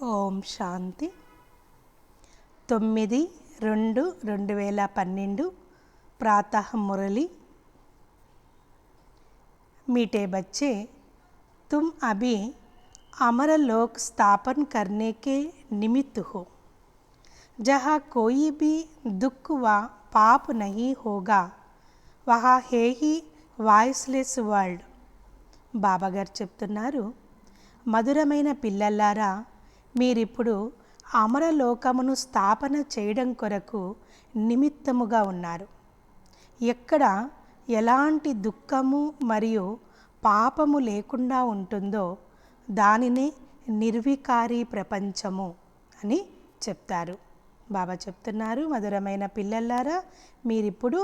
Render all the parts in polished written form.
ఓం శాంతి. 9/2/2012 प्रातः मुरली। मीठे बच्चे, तुम अभी अमरलोक स्थापन करने के निमित्त हो, जहाँ कोई भी दुख व पाप नहीं होगा, वहाँ है ही వాయిస్లెస్ వరల్డ్. బాబా గారు చెప్తున్నారు, మధురమైన పిల్లలారా, మీరిప్పుడు అమరలోకమును స్థాపన చేయడం కొరకు నిమిత్తముగా ఉన్నారు. ఎక్కడ ఎలాంటి దుఃఖము మరియు పాపము లేకుండా ఉంటుందో దానినే నిర్వికారి ప్రపంచము అని చెప్తారు. బాబా చెప్తున్నారు, మధురమైన పిల్లలారా, మీరిప్పుడు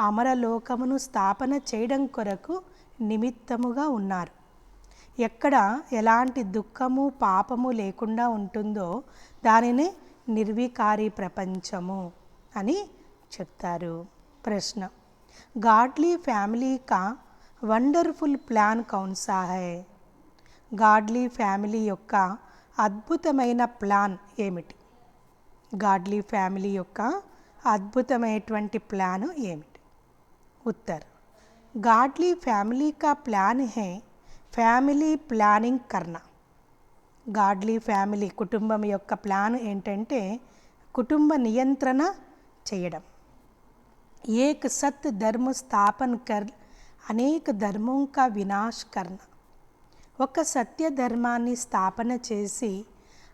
అమరలోకమును స్థాపన చేయడం కొరకు నిమిత్తముగా ఉన్నారు. ఎక్కడ ఎలాంటి దుఃఖము పాపము లేకుండా ఉంటుందో దానినే నిర్వికారి ప్రపంచము అని చెప్తారు. ప్రశ్న, గాడ్లీ ఫ్యామిలీ కా వండర్ఫుల్ ప్లాన్ కౌన్సా హై? గాడ్లీ ఫ్యామిలీ యొక్క అద్భుతమైన ప్లాన్ ఏమిటి? గాడ్లీ ఫ్యామిలీ యొక్క అద్భుతమైనటువంటి ప్లాను ఏమిటి? ఉత్తర్, గాడ్లీ ఫ్యామిలీ కా ప్లాన్ హై ఫ్యామిలీ ప్లానింగ్ కర్నా. గాడ్లీ ఫ్యామిలీ కుటుంబం యొక్క ప్లాన్ ఏంటంటే కుటుంబ నియంత్రణ చేయడం. ఏక్ సత్ ధర్మ స్థాపన కర్ అనేక ధర్మం కా వినాశ్ కర్నా. ఒక సత్య ధర్మాన్ని స్థాపన చేసి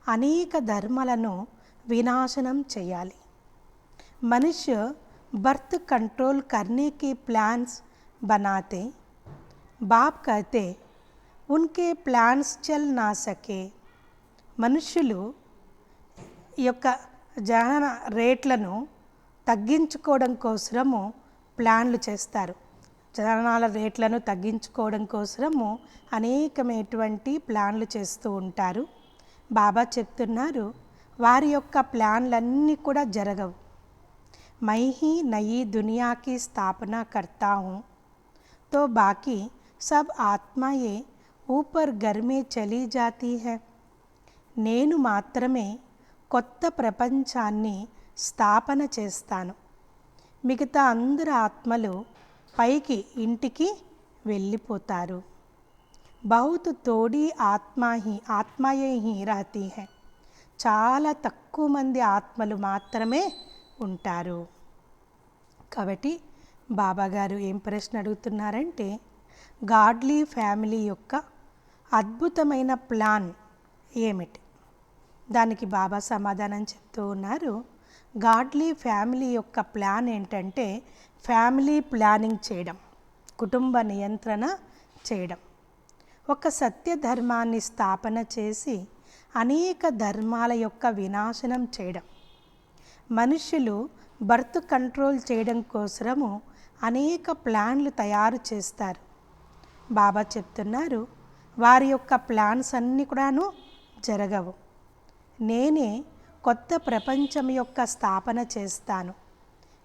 అనేక ధర్మాలను వినాశనం చేయాలి. మనుష్య బర్త్ కంట్రోల్ కర్నే కే ప్లాన్స్ బనాతే, బాప్ కహతే ఉన్కే ప్లాన్స్ చల్ నా సకే. మనుష్యులు ఈ యొక్క జనన రేట్లను తగ్గించుకోవడం కోసము ప్లాన్లు చేస్తారు. జననాల రేట్లను తగ్గించుకోవడం కోసము అనేకమైనటువంటి ప్లాన్లు చేస్తూ ఉంటారు. బాబా చెప్తున్నారు, వారి యొక్క ప్లాన్లన్నీ కూడా జరగవు. మై హీ నయీ దునియాకి స్థాపన కర్తా హూँ, తో బాకీ సబ్ ఆత్మాయే ఊపర్ గర్మే చలీ జాతీ హై. నేను మాత్రమే కొత్త ప్రపంచాన్ని స్థాపన చేస్తాను, మిగతా అందరు ఆత్మలు పైకి ఇంటికి వెళ్ళిపోతారు. బహుత్ తోడి ఆత్మాయే హీ రహతీ హై. చాలా తక్కువ మంది ఆత్మలు మాత్రమే ఉంటారు. కాబట్టి బాబాగారు ఏం ప్రశ్న అడుగుతున్నారంటే, గాడ్లీ ఫ్యామిలీ యొక్క అద్భుతమైన ప్లాన్ ఏమిటి? దానికి బాబా సమాధానం చెప్తూ ఉన్నారు, గాడ్లీ ఫ్యామిలీ యొక్క ప్లాన్ ఏంటంటే ఫ్యామిలీ ప్లానింగ్ చేయడం, కుటుంబ నియంత్రణ చేయడం, ఒక సత్య ధర్మాన్ని స్థాపన చేసి అనేక ధర్మాల యొక్క వినాశనం చేయడం. మనుష్యులు బర్త్ కంట్రోల్ చేయడం కోసము అనేక ప్లాన్లు తయారు చేస్తారు. బాబా చెప్తున్నారు, వారి యొక్క ప్లాన్స్ అన్నీ కూడాను జరగవు. నేనే కొత్త ప్రపంచం యొక్క స్థాపన చేస్తాను,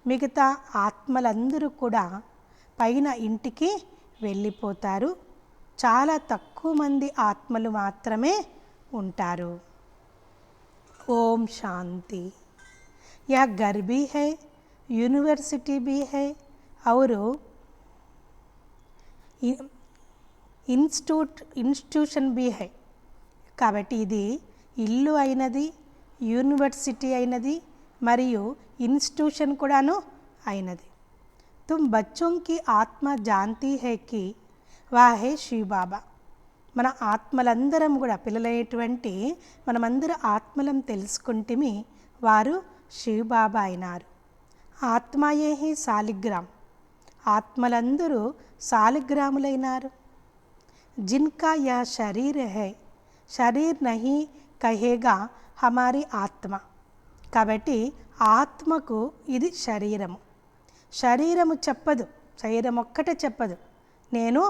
మిగతా ఆత్మలందరూ కూడా పైన ఇంటికి వెళ్ళిపోతారు. చాలా తక్కువ మంది ఆత్మలు మాత్రమే ఉంటారు. ఓం శాంతి. యह घर भी है, यूनिवर्सिटी भी है और ఇన్స్టిట్యూషన్ भी है. కాబట్టి ఇది ఇల్లు అయినది, యూనివర్సిటీ అయినది, మరియు ఇన్స్టిట్యూషన్ కూడాను అయినది. తుమ్ బచ్చోం కి ఆత్మ జాంతీ హై కి వా హై శివ్ బాబా. మన ఆత్మలందరం కూడా, పిల్లలైనటువంటి మనమందరం ఆత్మలం తెలుసుకుంటేమి వారు శివ్ బాబా అయినారు. ఆత్మాయే హీ సాలిగ్రామ్. ఆత్మలందరూ సాలిగ్రాములైనారు. జిన్కా యా శరీర్ హై, శరీర్ నహీ కహేగా హమారీ ఆత్మ. కాబట్టి ఆత్మకు ఇది శరీరము. శరీరము చెప్పదు, శరీరం ఒక్కటే చెప్పదు నేను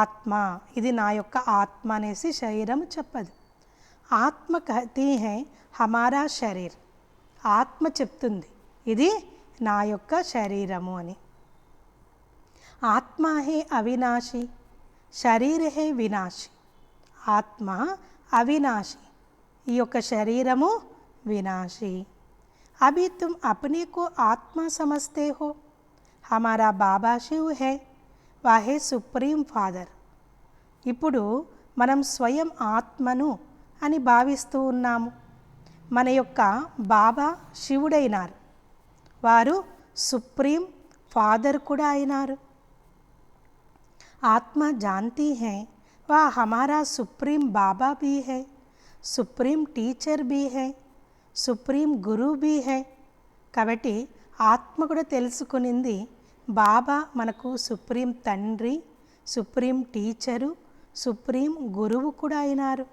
ఆత్మ, ఇది నా యొక్క ఆత్మ అనేసి శరీరము చెప్పదు. ఆత్మ కహతీ హై హమారా శరీర్. ఆత్మ చెప్తుంది ఇది నా యొక్క శరీరము అని. ఆత్మ హే అవినాశి, శరీర హే వినాశి. ఆత్మ అవినాశి, ఈ యొక్క శరీరము వినాశీ. अभी तुम अपने को आत्मा समझते हो, हमारा बाबा शिव है, वह है सुप्रीम फादर. ఇప్పుడు మనం స్వయం ఆత్మను అని భావిస్తూ ఉన్నాము. మన యొక్క బాబా శివుడైనారు, వారు సుప్రీం ఫాదర్ కూడా అయినారు. ఆత్మ జాంతీ హై వా హమారా సుప్రీం బాబా భీ హై, సుప్రీం టీచర్ భీ హై, సుప్రీం గురువు భీ హై. కాబట్టి ఆత్మ కూడా తెలుసుకునింది బాబా మనకు సుప్రీం తండ్రి, సుప్రీం టీచరు, సుప్రీం గురువు కూడా అయినారు.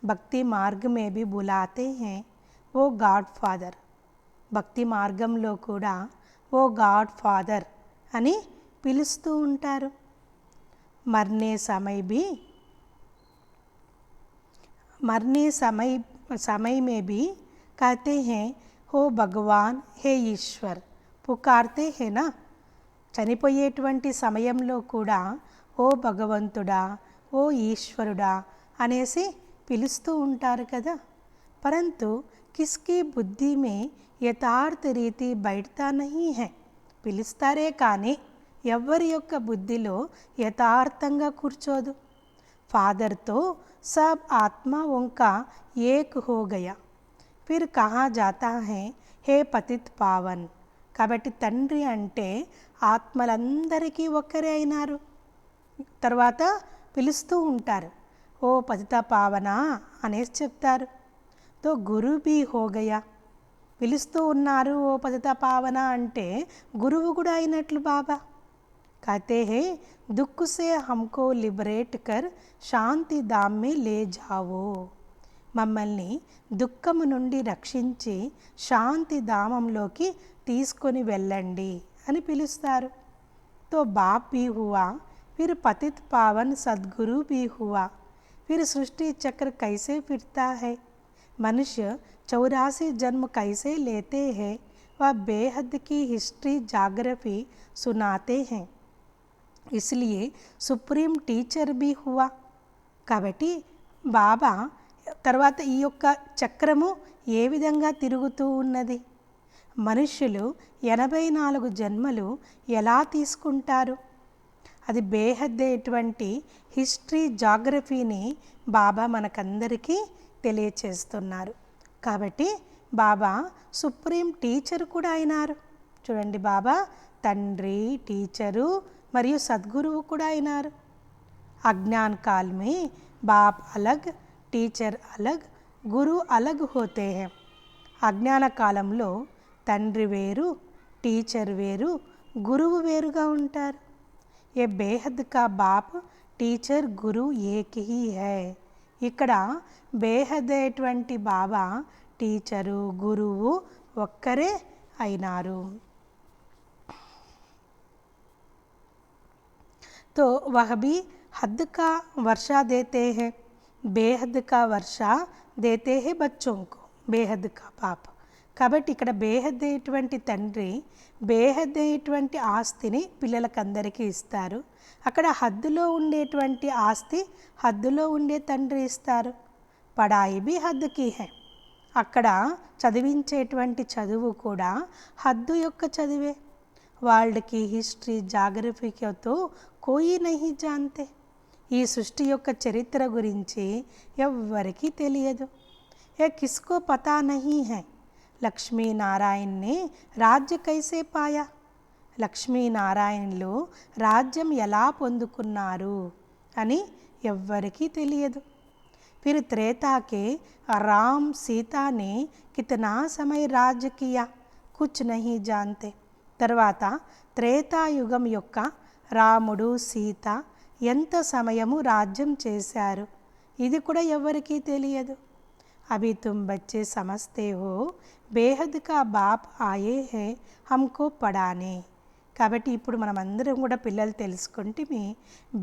భక్తి మార్గమే భీ బులాతే హై ఓ గాడ్ ఫాదర్. భక్తి మార్గంలో కూడా ఓ గాడ్ ఫాదర్ అని పిలుస్తూ ఉంటారు. మర్నే समय में भी कहते हैं हो भगवान हे ईश्वर, పుకార్తే హేనా. చనిపోయేటువంటి సమయంలో కూడా ఓ భగవంతుడా, ఓ ఈశ్వరుడా అనేసి పిలుస్తూ ఉంటారు కదా. పరంతు కిస్కి బుద్ధి మే యథార్థ రీతి బయటతా నహీ హై. పిలుస్తారే కానీ ఎవ్వరి యొక్క బుద్ధిలో యథార్థంగా కూర్చోదు. फादर तो सब आत्माओं का एक हो गया, फिर कहा जाता है हे पतित पावन. కాబట్టి తండ్రి అంటే ఆత్మలందరికీ ఒక్కరే అయినారు. తర్వాత పిలుస్తూ ఉంటారు ఓ పతిత పావన అనేసి చెప్తారు. తో గురు భీ హో గయా. పిలుస్తూ ఉన్నారు ఓ పతిత పావన అంటే గురువు కూడా అయినట్లు బాబా. कहते हैं दुख से हमको लिबरेट कर శాంతి ధామ్ మే లే జావో. మమ్మల్ని దుఃఖము నుండి రక్షించి శాంతి ధామంలోకి తీసుకొని వెళ్ళండి అని పిలుస్తారు. తో బాప్ భీ హువా, फिर पतित पावन सद्गुरु भी हुआ, फिर सृष्टि चक्र कैसे फिरता है, मनुष्य 84 जन्म कैसे लेते हैं, वह बेहद की हिस्ट्री जाग्रफी सुनाते हैं. इसलिए సుప్రీం టీచర్ బీ హువా. కాబట్టి బాబా తర్వాత ఈ యొక్క చక్రము ఏ విధంగా తిరుగుతూ ఉన్నది, మనుష్యులు 84 జన్మలు ఎలా తీసుకుంటారు, అది బేహద్దేటువంటి హిస్టరీ జాగ్రఫీని బాబా మనకందరికీ తెలియచేస్తున్నారు. కాబట్టి బాబా సుప్రీం టీచర్ కూడా అయినారు. చూడండి, బాబా తండ్రి, టీచరు మరియు సద్గురువు కూడా అయినారు. అజ్ఞాన్ కాల్ మే బాప్ అలగ్, టీచర్ అలగ్, గురు అలగ్ హోతే హై. అజ్ఞాన కాలంలో తండ్రి వేరు, టీచర్ వేరు, గురువు వేరుగా ఉంటారు. ఏ బేహద్ కా బాప్, టీచర్, గురు ఏక్ హీ హై. ఇక్కడ బేహదేటువంటి బాబా, టీచరు, గురువు ఒక్కరే అయినారు. तो वह भी हद का वर्षा देते हैं, बेहद का वर्षा देते हैं बच्चों को, बेहद का बाप. కాబట్టి ఇక్కడ బేహద్దేటువంటి తండ్రి బేహద్దేటువంటి ఆస్తిని పిల్లలకందరికీ ఇస్తారు. అక్కడ హద్దులో ఉండేటువంటి ఆస్తి హద్దులో ఉండే తండ్రి ఇస్తారు. పడాయి బి హద్దుకి హై. అక్కడ చదివించేటువంటి చదువు కూడా హద్దు యొక్క చదివే. వరల్డ్ కి హిస్టరీ జాగ్రఫీతో కోయి నహీ జాన్తే. ఈ సృష్టి యొక్క చరిత్ర గురించి ఎవ్వరికీ తెలియదు. ఏ కిస్కో పతా నహీ హై లక్ష్మీనారాయణ నే రాజ్య కైసే పాయా. లక్ష్మీనారాయణులు రాజ్యం ఎలా పొందుకున్నారు అని ఎవ్వరికీ తెలియదు. ఫిర్ త్రేతాకే రామ్ సీతా నే కితనా సమయ రాజ్య కియా, కుచ్ నహీ జాన్తే. తర్వాత త్రేతాయుగం యొక్క రాముడు, సీత ఎంత సమయము రాజ్యం చేశారు ఇది కూడా ఎవరికీ తెలియదు. అభి తుమ్ బచ్చే సమస్తే హో బేహద్ కా బాప్ ఆయే హే హమ్కో పడానే. కాబట్టి ఇప్పుడు మనం అందరం కూడా పిల్లలు తెలుసుకుంటే మీ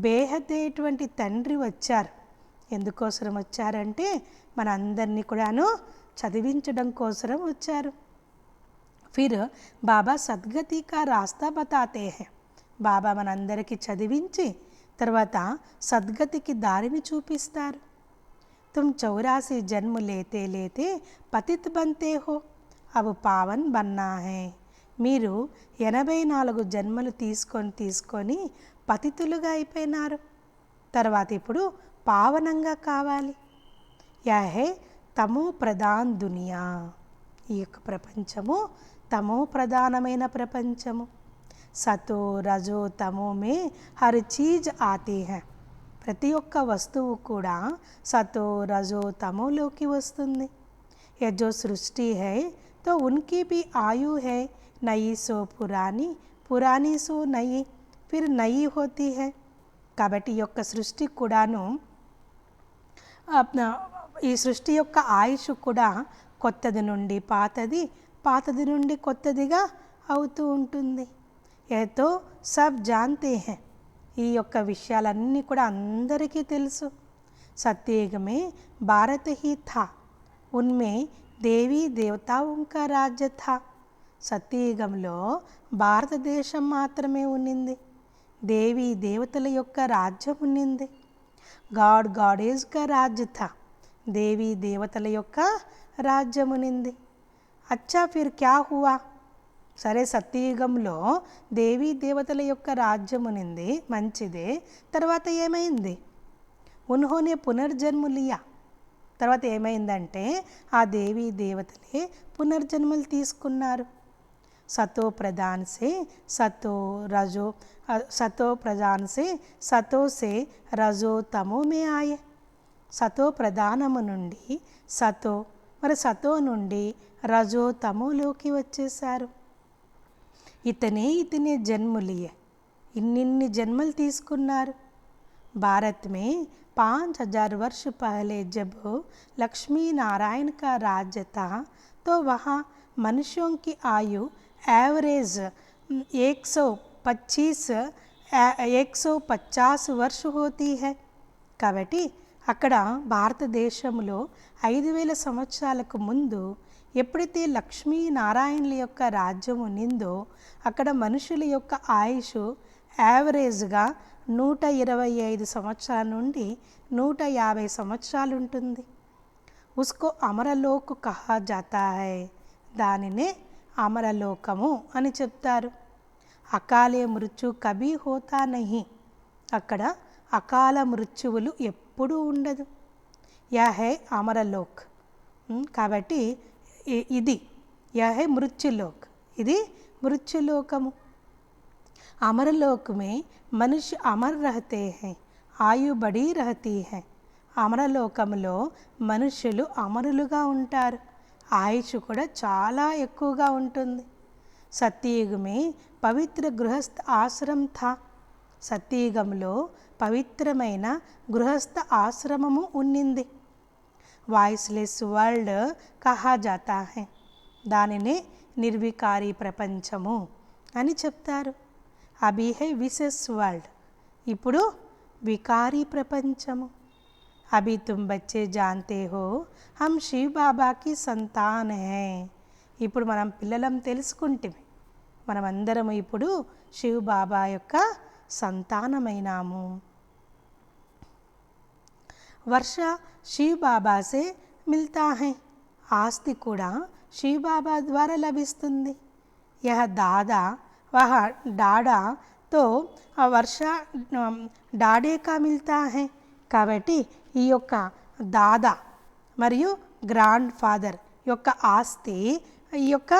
బేహద్దేటువంటి తండ్రి వచ్చారు. ఎందుకోసం వచ్చారంటే మన అందరినీ కూడాను చదివించడం కోసం వచ్చారు. ఫిర్ బాబా సద్గతి కా రాస్తా బతాతే హై. బాబా మనందరికీ చదివించి తర్వాత సద్గతికి దారిని చూపిస్తారు. तुम 84 जन्म लेते लेते पतित बनते हो, अब पावन बनना है. మీరు 84 జన్మలు తీసుకొని పతితులుగా అయిపోయినారు. తర్వాత ఇప్పుడు పావనంగా కావాలి. యా హే తమో ప్రధాన్ దునియా. ఈ యొక్క ప్రపంచము తమో ప్రధానమైన ప్రపంచము. సతో రజో తమో మే హర్ చీజ్ ఆతీ హై. ప్రతి ఒక్క వస్తువు కూడా సతో రజో తమోలోకి వస్తుంది. ये जो सृष्टि है तो उनकी भी आयु है, नई सो पुरानी, पुरानी सो नई, फिर नई होती है. కాబట్టి ఈ యొక్క సృష్టి కూడాను ఈ సృష్టి యొక్క ఆయుష్ కూడా కొత్తది నుండి పాతది, పాతది నుండి కొత్తదిగా అవుతూ ఉంటుంది. ఏతో సబ్ జాన్తే హై. ఈ యొక్క విషయాలన్నీ కూడా అందరికీ తెలుసు. సత్యయుగమే భారత్ హీ థా, ఉన్మే దేవీ దేవతాओं का राज्य था. సత్యయుగంలో భారతదేశం మాత్రమే ఉన్నింది. దేవీ దేవతల యొక్క రాజ్యం ఉన్నింది. గాడ్ గాడేజ్ కా రాజ్య థా. దేవీ దేవతల యొక్క రాజ్యం ఉన్నింది. అచ్చా ఫిర్ క్యా హువా. సరే, సత్యయుగంలో దేవీ దేవతల యొక్క రాజ్యం ఉన్నింది, మంచిదే. తర్వాత ఏమైంది? ఉన్హోనే పునర్జన్మ లియా. తర్వాత ఏమైందంటే ఆ దేవీ దేవతలే పునర్జన్మలు తీసుకున్నారు. సతో ప్రధాన్ సే సతో రజో, సతో ప్రధాన్ సే సతో సే రజో తమో మే ఆయే. సతో ప్రధానము నుండి సతో, మరి సతో నుండి రజో తమోలోకి వచ్చేసారు. ఇతనే జన్మలియే, ఇన్నిన్ని జన్మలు తీసుకున్నారు. भारत में 5000 वर्ष पहले जब लक्ष्मी नारायण का राज्य था तो वहाँ मनुष्यों की आयु एवरेज 150 वर्ष होती है. కాబట్టి అక్కడ భారతదేశంలో 5000 సంవత్సరాలకు ముందు ఎప్పుడైతే లక్ష్మీనారాయణుల యొక్క రాజ్యం ఉన్నిందో అక్కడ మనుషుల యొక్క ఆయుష్ యావరేజ్గా 125 సంవత్సరాల నుండి 150 సంవత్సరాలు ఉంటుంది. ఉస్కో అమరలోక్ కహా జాతా హై. దానినే అమరలోకము అని చెప్తారు. అకాలే మృత్యు కభీ హోతా నహీ. అక్కడ అకాల మృత్యువులు ఎప్పుడూ ఉండదు. యా హై అమరలోక్. కాబట్టి ఇది యా హై మృత్యులోక్, ఇది మృత్యులోకము. अमरलोक में मनुष्य अमर रहते हैं, ఆయు బడి रहती है. అమరలోకంలో మనుషులు అమరులుగా ఉంటారు, ఆయుష్ కూడా చాలా ఎక్కువగా ఉంటుంది. సత్యయుగమే పవిత్ర గృహస్థ ఆశ్రమం థా. సత్యయుగంలో పవిత్రమైన గృహస్థ ఆశ్రమము ఉన్నింది. వాయిస్లెస్ వరల్డ్ కహా జాతా హై. దానినే నిర్వికారి ప్రపంచము అని చెప్తారు. అభి హై విశేష్ వరల్డ్. ఇప్పుడు వికారీ ప్రపంచము. అభి తుమ్ బచ్చే జాన్తే హో హమ్ శివ్ బాబాకి సంతాన్ హై. ఇప్పుడు మనం పిల్లలం తెలుసుకుంటే మనమందరము ఇప్పుడు శివ్ బాబా యొక్క సంతానమైనాము. వర్ష శివ్ బాబా సే మిల్తా హై. ఆస్తి కూడా శివ్ బాబా ద్వారా లభిస్తుంది. యహ దాదా वह डाडा तो वर्ष डाडे का मिलता है. కాబట్టి ఈ యొక్క దాదా మరియు గ్రాండ్ ఫాదర్ యొక్క ఆస్తి ఈ యొక్క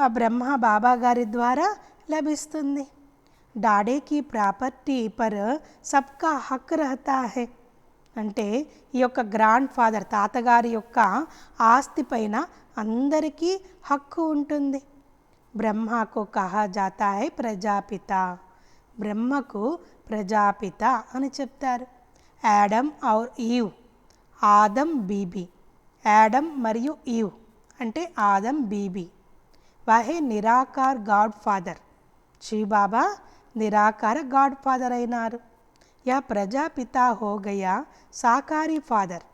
బ్రహ్మ బాబా గారి ద్వారా లభిస్తుంది. డాడే కి ప్రాపర్టీ పర్ సబ్కా హక్ రహతా హై. అంటే ఈ యొక్క గ్రాండ్ ఫాదర్ తాతగారి యొక్క ఆస్తి పైన అందరికీ హక్కు ఉంటుంది. ब्रह्मा को कहा जाता है प्रजापिता. బ్రహ్మకు ప్రజాపిత అని చెప్తారు. యాడమ్ ఔర్ ఈవ్, ఆదం బీబీ. యాడమ్ మరియు ఈవ్ అంటే ఆదం బీబీ. వాహే నిరాకార్ గాడ్ ఫాదర్. శివ్ బాబా నిరాకార గాడ్ ఫాదర్ అయినారు. యా ప్రజాపిత హో గయా సాకారి ఫాదర్.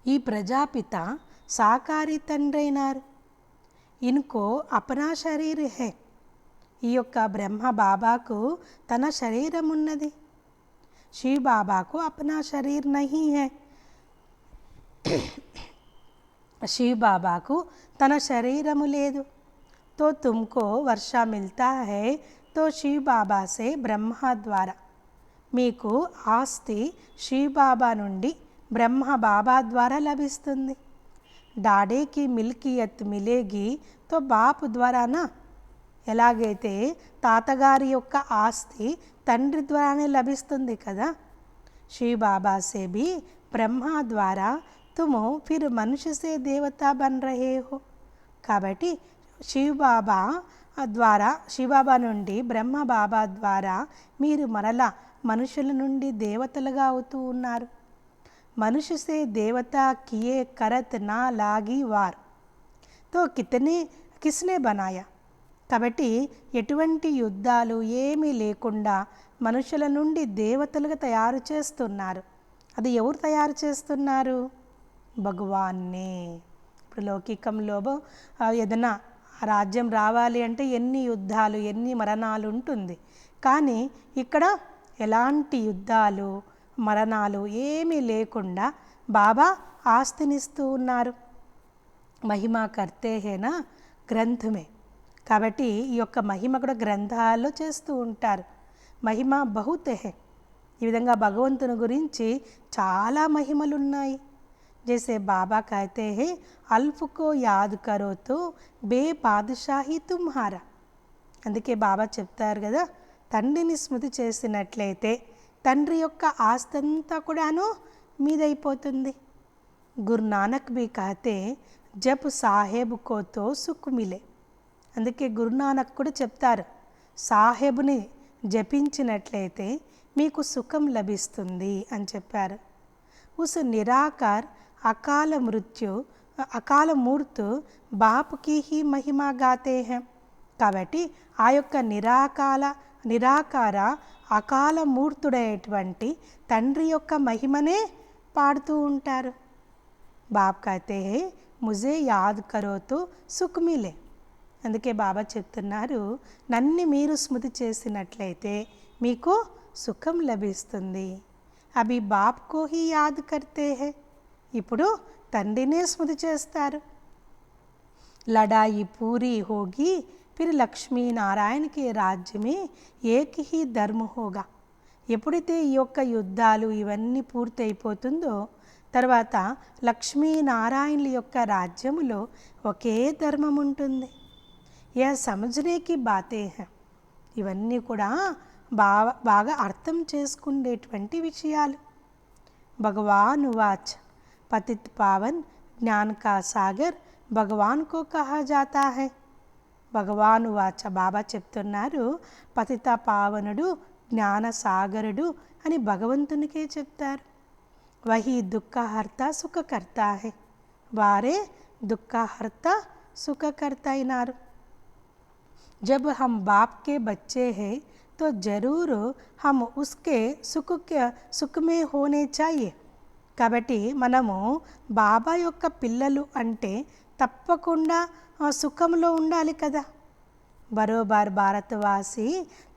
ఈ ప్రజాపిత సాకారి తండ్రి అయినారు. ఇన్కో అపనా శరీర్ హై. ఈ యొక్క బ్రహ్మ బాబాకు తన శరీరం ఉన్నది. శివ్ బాబాకు అపనా శరీర్ నహీ హై. शिव बाबा को तन शरीरमु लेदु तो तुमको वर्षा मिलता है तो शिव बाबा से ब्रह्मा द्वारा మీకు ఆస్తి శివ్ బాబా నుండి బ్రహ్మ బాబా ద్వారా లభిస్తుంది. డాడేకి మిల్కియత్ మిలేగి తో బాప్ ద్వారానా, ఎలాగైతే తాతగారి యొక్క ఆస్తి తండ్రి ద్వారానే లభిస్తుంది కదా. శివ్ బాబా సే భీ బ్రహ్మ ద్వారా తుమ్ ఫిర్ మనుష్య సే దేవతా బన్ రహే హో. కాబట్టి శివ్ బాబా నుండి బ్రహ్మ బాబా ద్వారా మీరు మరలా మనుషుల నుండి దేవతలుగా అవుతూ ఉన్నారు. మనుష్య సే దేవతా కియే కరత్ నా లాగి వార్ తో కిస్నే బనాయా. కాబట్టి ఎటువంటి యుద్ధాలు ఏమీ లేకుండా మనుషుల నుండి దేవతలుగా తయారు చేస్తున్నారు. అది ఎవరు తయారు చేస్తున్నారు? భగవాన్నే. ఇప్పుడు లౌకికంలో ఏదైనా రాజ్యం రావాలి అంటే ఎన్ని యుద్ధాలు ఎన్ని మరణాలు ఉంటుంది. కానీ ఇక్కడ ఎలాంటి యుద్ధాలు మరణాలు ఏమీ లేకుండా బాబా ఆస్తినిస్తూ ఉన్నారు. మహిమ కర్తే హేనా గ్రంథమే. కాబట్టి ఈ యొక్క మహిమ కూడా గ్రంథాల్లో చేస్తూ ఉంటారు. మహిమ బహుత్ హే. ఈ విధంగా భగవంతుని గురించి చాలా మహిమలున్నాయి. జైసే బాబా కహతే హే అల్ఫ్కో యాద్ కరో తో బే బాదుషాహి తుమ్హారా. అందుకే బాబా చెప్తారు కదా, తండ్రిని స్మృతి చేసినట్లయితే తండ్రి యొక్క ఆస్తి అంతా కూడాను మీదైపోతుంది. గురు నానక్ బి కహతే జబ్ సాహెబ్ కోతో సుఖ్ మిలే. అందుకే గురునానక్ కూడా చెప్తారు, సాహెబ్ని జపించినట్లయితే మీకు సుఖం లభిస్తుంది అని చెప్పారు. ఉస్ నిరాకార్ అకాల మూర్తు బాపుకి హీ మహిమ గాతే హై. కాబట్టి ఆ యొక్క నిరాకార అకాల మూర్తుడైనటువంటి తండ్రి యొక్క మహిమనే పాడుతూ ఉంటారు. బాప్ కహతే హే ముజే యాద్ కరో తో సుఖ్ మిలే. అందుకే బాబా చెప్తున్నారు, నన్ను మీరు స్మృతి చేసినట్లయితే మీకు సుఖం లభిస్తుంది. అభి బాప్ కో హీ యాద్ కర్తే హై. ఇప్పుడు తండ్రినే స్మృతి చేస్తారు. లడాయి పూరీ హోగి फिर లక్ష్మీ నారాయణకి రాజ్యమే ఏక్ హీ ధర్మ హోగా. ఎప్పుడైతే ఈ యొక్క యుద్ధాలు ఇవన్నీ పూర్తి అయిపోతుందో తర్వాత లక్ష్మీనారాయణుల యొక్క రాజ్యములో ఒకే ధర్మం ఉంటుంది. యా సమజ్నేకి బాతే హై. ఇవన్నీ కూడా బాగా అర్థం చేసుకునేటువంటి విషయాలు. భగవాన్ వాచ్ పతిత్ పావన్ జ్ఞాన్ కా సాగర్ భగవాన్ కో కహా జాతా హై. భగవాను వాచ బాబా చెప్తున్నారు, పతిత పావనుడు జ్ఞాన సాగరుడు అని భగవంతునికే చెప్తారు. వహీ దుఃఖహర్త సుఖకర్త హై. వారే దుఃఖహర్త సుఖకర్త అయినారు. జబ్ హమ్ బాప్ కే బచ్చే హై తో జరూర్ హమ్ ఉస్కే సుఖ్ మే హోనే చాహియే. కాబట్టి మనము బాబా యొక్క పిల్లలు అంటే తప్పకుండా సుఖంలో ఉండాలి కదా. బరోబార్ భారతవాసి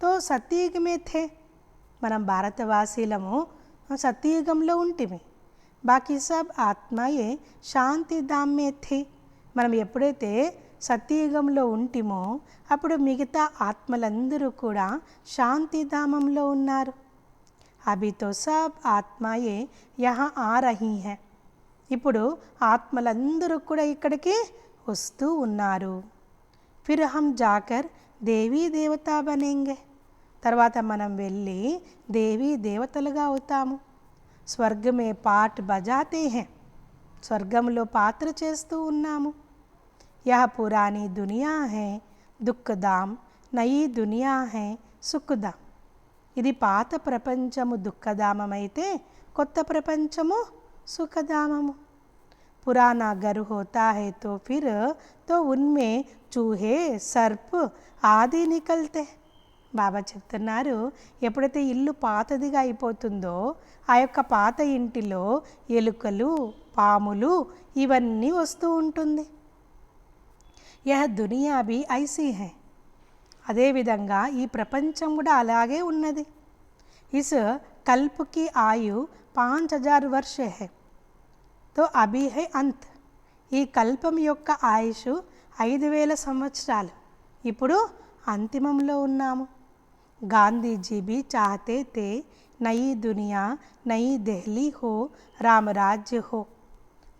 తో సత్యయుగమే థే. మనం భారతవాసీలము సత్యయుగంలో ఉంటిమి. బాకీ సబ్ ఆత్మయే శాంతిధామే థే. మనం ఎప్పుడైతే సత్యయుగంలో ఉంటిమో అప్పుడు మిగతా ఆత్మలందరూ కూడా శాంతిధామంలో ఉన్నారు. అభి తో సబ్ ఆత్మయే యహా ఆ రహీ హై. ఇప్పుడు ఆత్మలందరూ కూడా ఇక్కడికి వస్తూ ఉన్నారు. ఫిర్ హమ్ జాకర్ దేవీ దేవతా బనేంగే. తర్వాత మనం వెళ్ళి దేవీ దేవతలుగా అవుతాము. స్వర్గమే పాట్ బజాతే హై. స్వర్గంలో పాత్ర చేస్తూ ఉన్నాము. యహ పురాణి దునియా హై దుఃఖదాం, నయీ దునియా హై సుఖదాం. ఇది పాత ప్రపంచము దుఃఖధామమైతే కొత్త ప్రపంచము సుఖధామము. पुराना घर होता है तो उनमें चूहे सर्प आदि निकलते. బాబా చెప్తున్నారు, ఎప్పుడైతే ఇల్లు పాతదిగా అయిపోతుందో ఆ యొక్క పాత ఇంటిలో ఎలుకలు పాములు ఇవన్నీ వస్తూ ఉంటుంది. యహ దునియా భీ ఐసీ హై. అదేవిధంగా ఈ ప్రపంచం కూడా అలాగే ఉన్నది. ఇస్ కల్ప్ కి ఆయు 5000 వర్ష హై. తో అభి హై అంత్. ఈ కల్పం యొక్క ఆయుష్ 5000 సంవత్సరాలు. ఇప్పుడు అంతిమంలో ఉన్నాము. గాంధీజీ भी चाहते थे नई दुनिया नई दिल्ली हो రామరాజ్య హో.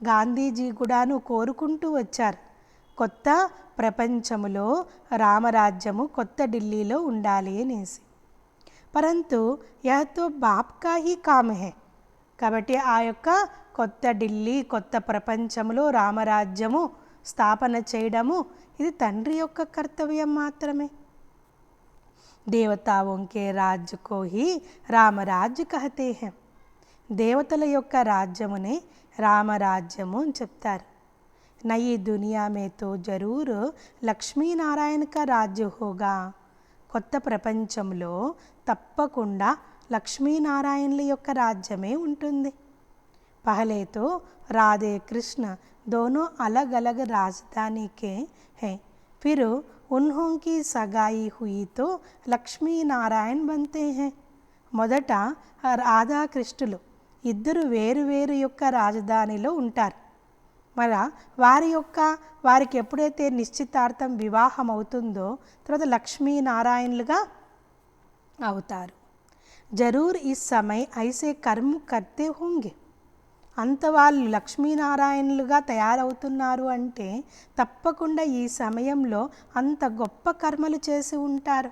గాంధీజీ కూడాను కోరుకుంటూ వచ్చారు, కొత్త ప్రపంచములో రామరాజ్యము కొత్త ఢిల్లీలో ఉండాలి అనేసి. పరంతు యహ్ తో బాప్ కా హీ కామ్ హై. కాబట్టి ఆ యొక్క కొత్త ఢిల్లీ, కొత్త ప్రపంచంలో రామరాజ్యము స్థాపన చేయడము ఇది తండ్రి యొక్క కర్తవ్యం మాత్రమే. దేవతాओं के राज्य को ही రామరాజ్య कहते हैं. దేవతల యొక్క రాజ్యమునే రామరాజ్యము అని చెప్తారు. నయీ దునియా మే తో జరూర్ లక్ష్మీనారాయణ కా రాజ్య హోగా. కొత్త ప్రపంచంలో తప్పకుండా లక్ష్మీనారాయణుల యొక్క రాజ్యమే ఉంటుంది. పహలే తో రాధే కృష్ణ दोनों अलग अलग राजधानी के हैं, फिर उन्हों की सगाई हुई तो లక్ష్మీ నారాయణ बनते हैं. మొదట రాధాకృష్ణులు ఇద్దరు వేరు వేరు యొక్క రాజధానిలో ఉంటారు. మళ్ళా వారికి ఎప్పుడైతే నిశ్చితార్థం వివాహం అవుతుందో తర్వాత లక్ష్మీనారాయణులుగా అవుతారు. జరూర్ ఈ సమయ ఐసే కర్మ కర్తే హోంగే. అంత వాళ్ళు లక్ష్మీనారాయణులుగా తయారవుతున్నారు అంటే తప్పకుండా ఈ సమయంలో అంత గొప్ప కర్మలు చేసి ఉంటారు.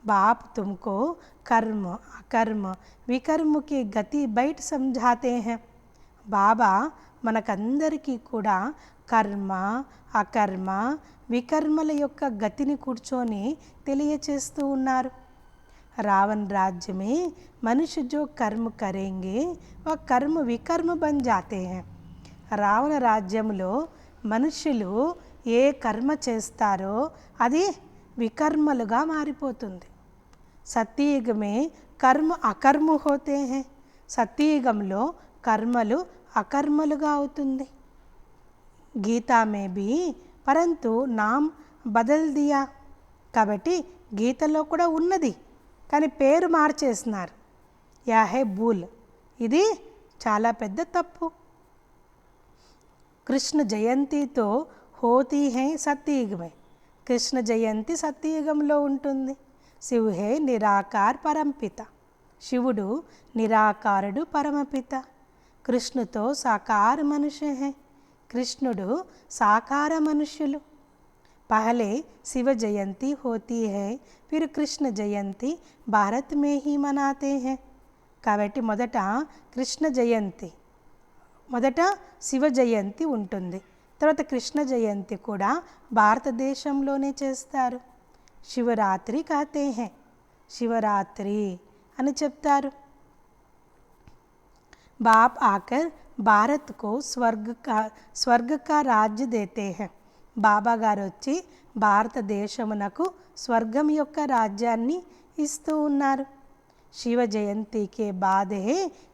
బాప్ తుమ్కో కర్మ అకర్మ వికర్మకి గతి బయట సమझाते हैं. బాబా మనకందరికీ కూడా కర్మ అకర్మ వికర్మల యొక్క గతిని కూర్చొని తెలియచేస్తూ ఉన్నారు. रावण राज्य में मनुष्य जो कर्म करेंगे वह कर्म विकर्म बन जाते हैं. రావణ రాజ్యంలో మనుష్యులు ఏ కర్మ చేస్తారో అది వికర్మలుగా మారిపోతుంది. సత్యయుగమే కర్మ అకర్మ హోతే హై. సత్యయుగంలో కర్మలు అకర్మలుగా అవుతుంది. గీతా మే భీ పరంతు నామ్ బదల్ దియా. కాబట్టి గీతలో కూడా ఉన్నది కానీ పేరు మార్చేస్తున్నారు. Yeah high Bhool. ఇది చాలా పెద్ద తప్పు. కృష్ణ జయంతితో హోతీ హై సత్యయుగమే. కృష్ణ జయంతి సత్యయుగంలో ఉంటుంది. శివ్ హై నిరాకార్ పరంపిత. శివుడు నిరాకారుడు పరమపిత. కృష్ణతో సాకార మనుష్య హై. కృష్ణుడు సాకార మనుష్యులు. पहले शिव जयंती होती है, फिर कृष्ण जयंती भारत में ही मनाते हैं. కాబట్టి మొదట కృష్ణ జయంతి, మొదట శివ జయంతి ఉంటుంది. తర్వాత కృష్ణ జయంతి కూడా భారతదేశంలోనే చేస్తారు. శివరాత్రి कहते हैं. శివరాత్రి అని చెప్తారు. बाप आकर भारत को स्वर्ग का राज्य देते हैं. బాబా గారు వచ్చి భారతదేశమునకు స్వర్గం యొక్క రాజ్యాన్ని ఇస్తూ ఉన్నారు. శివ జయంతికే బాదే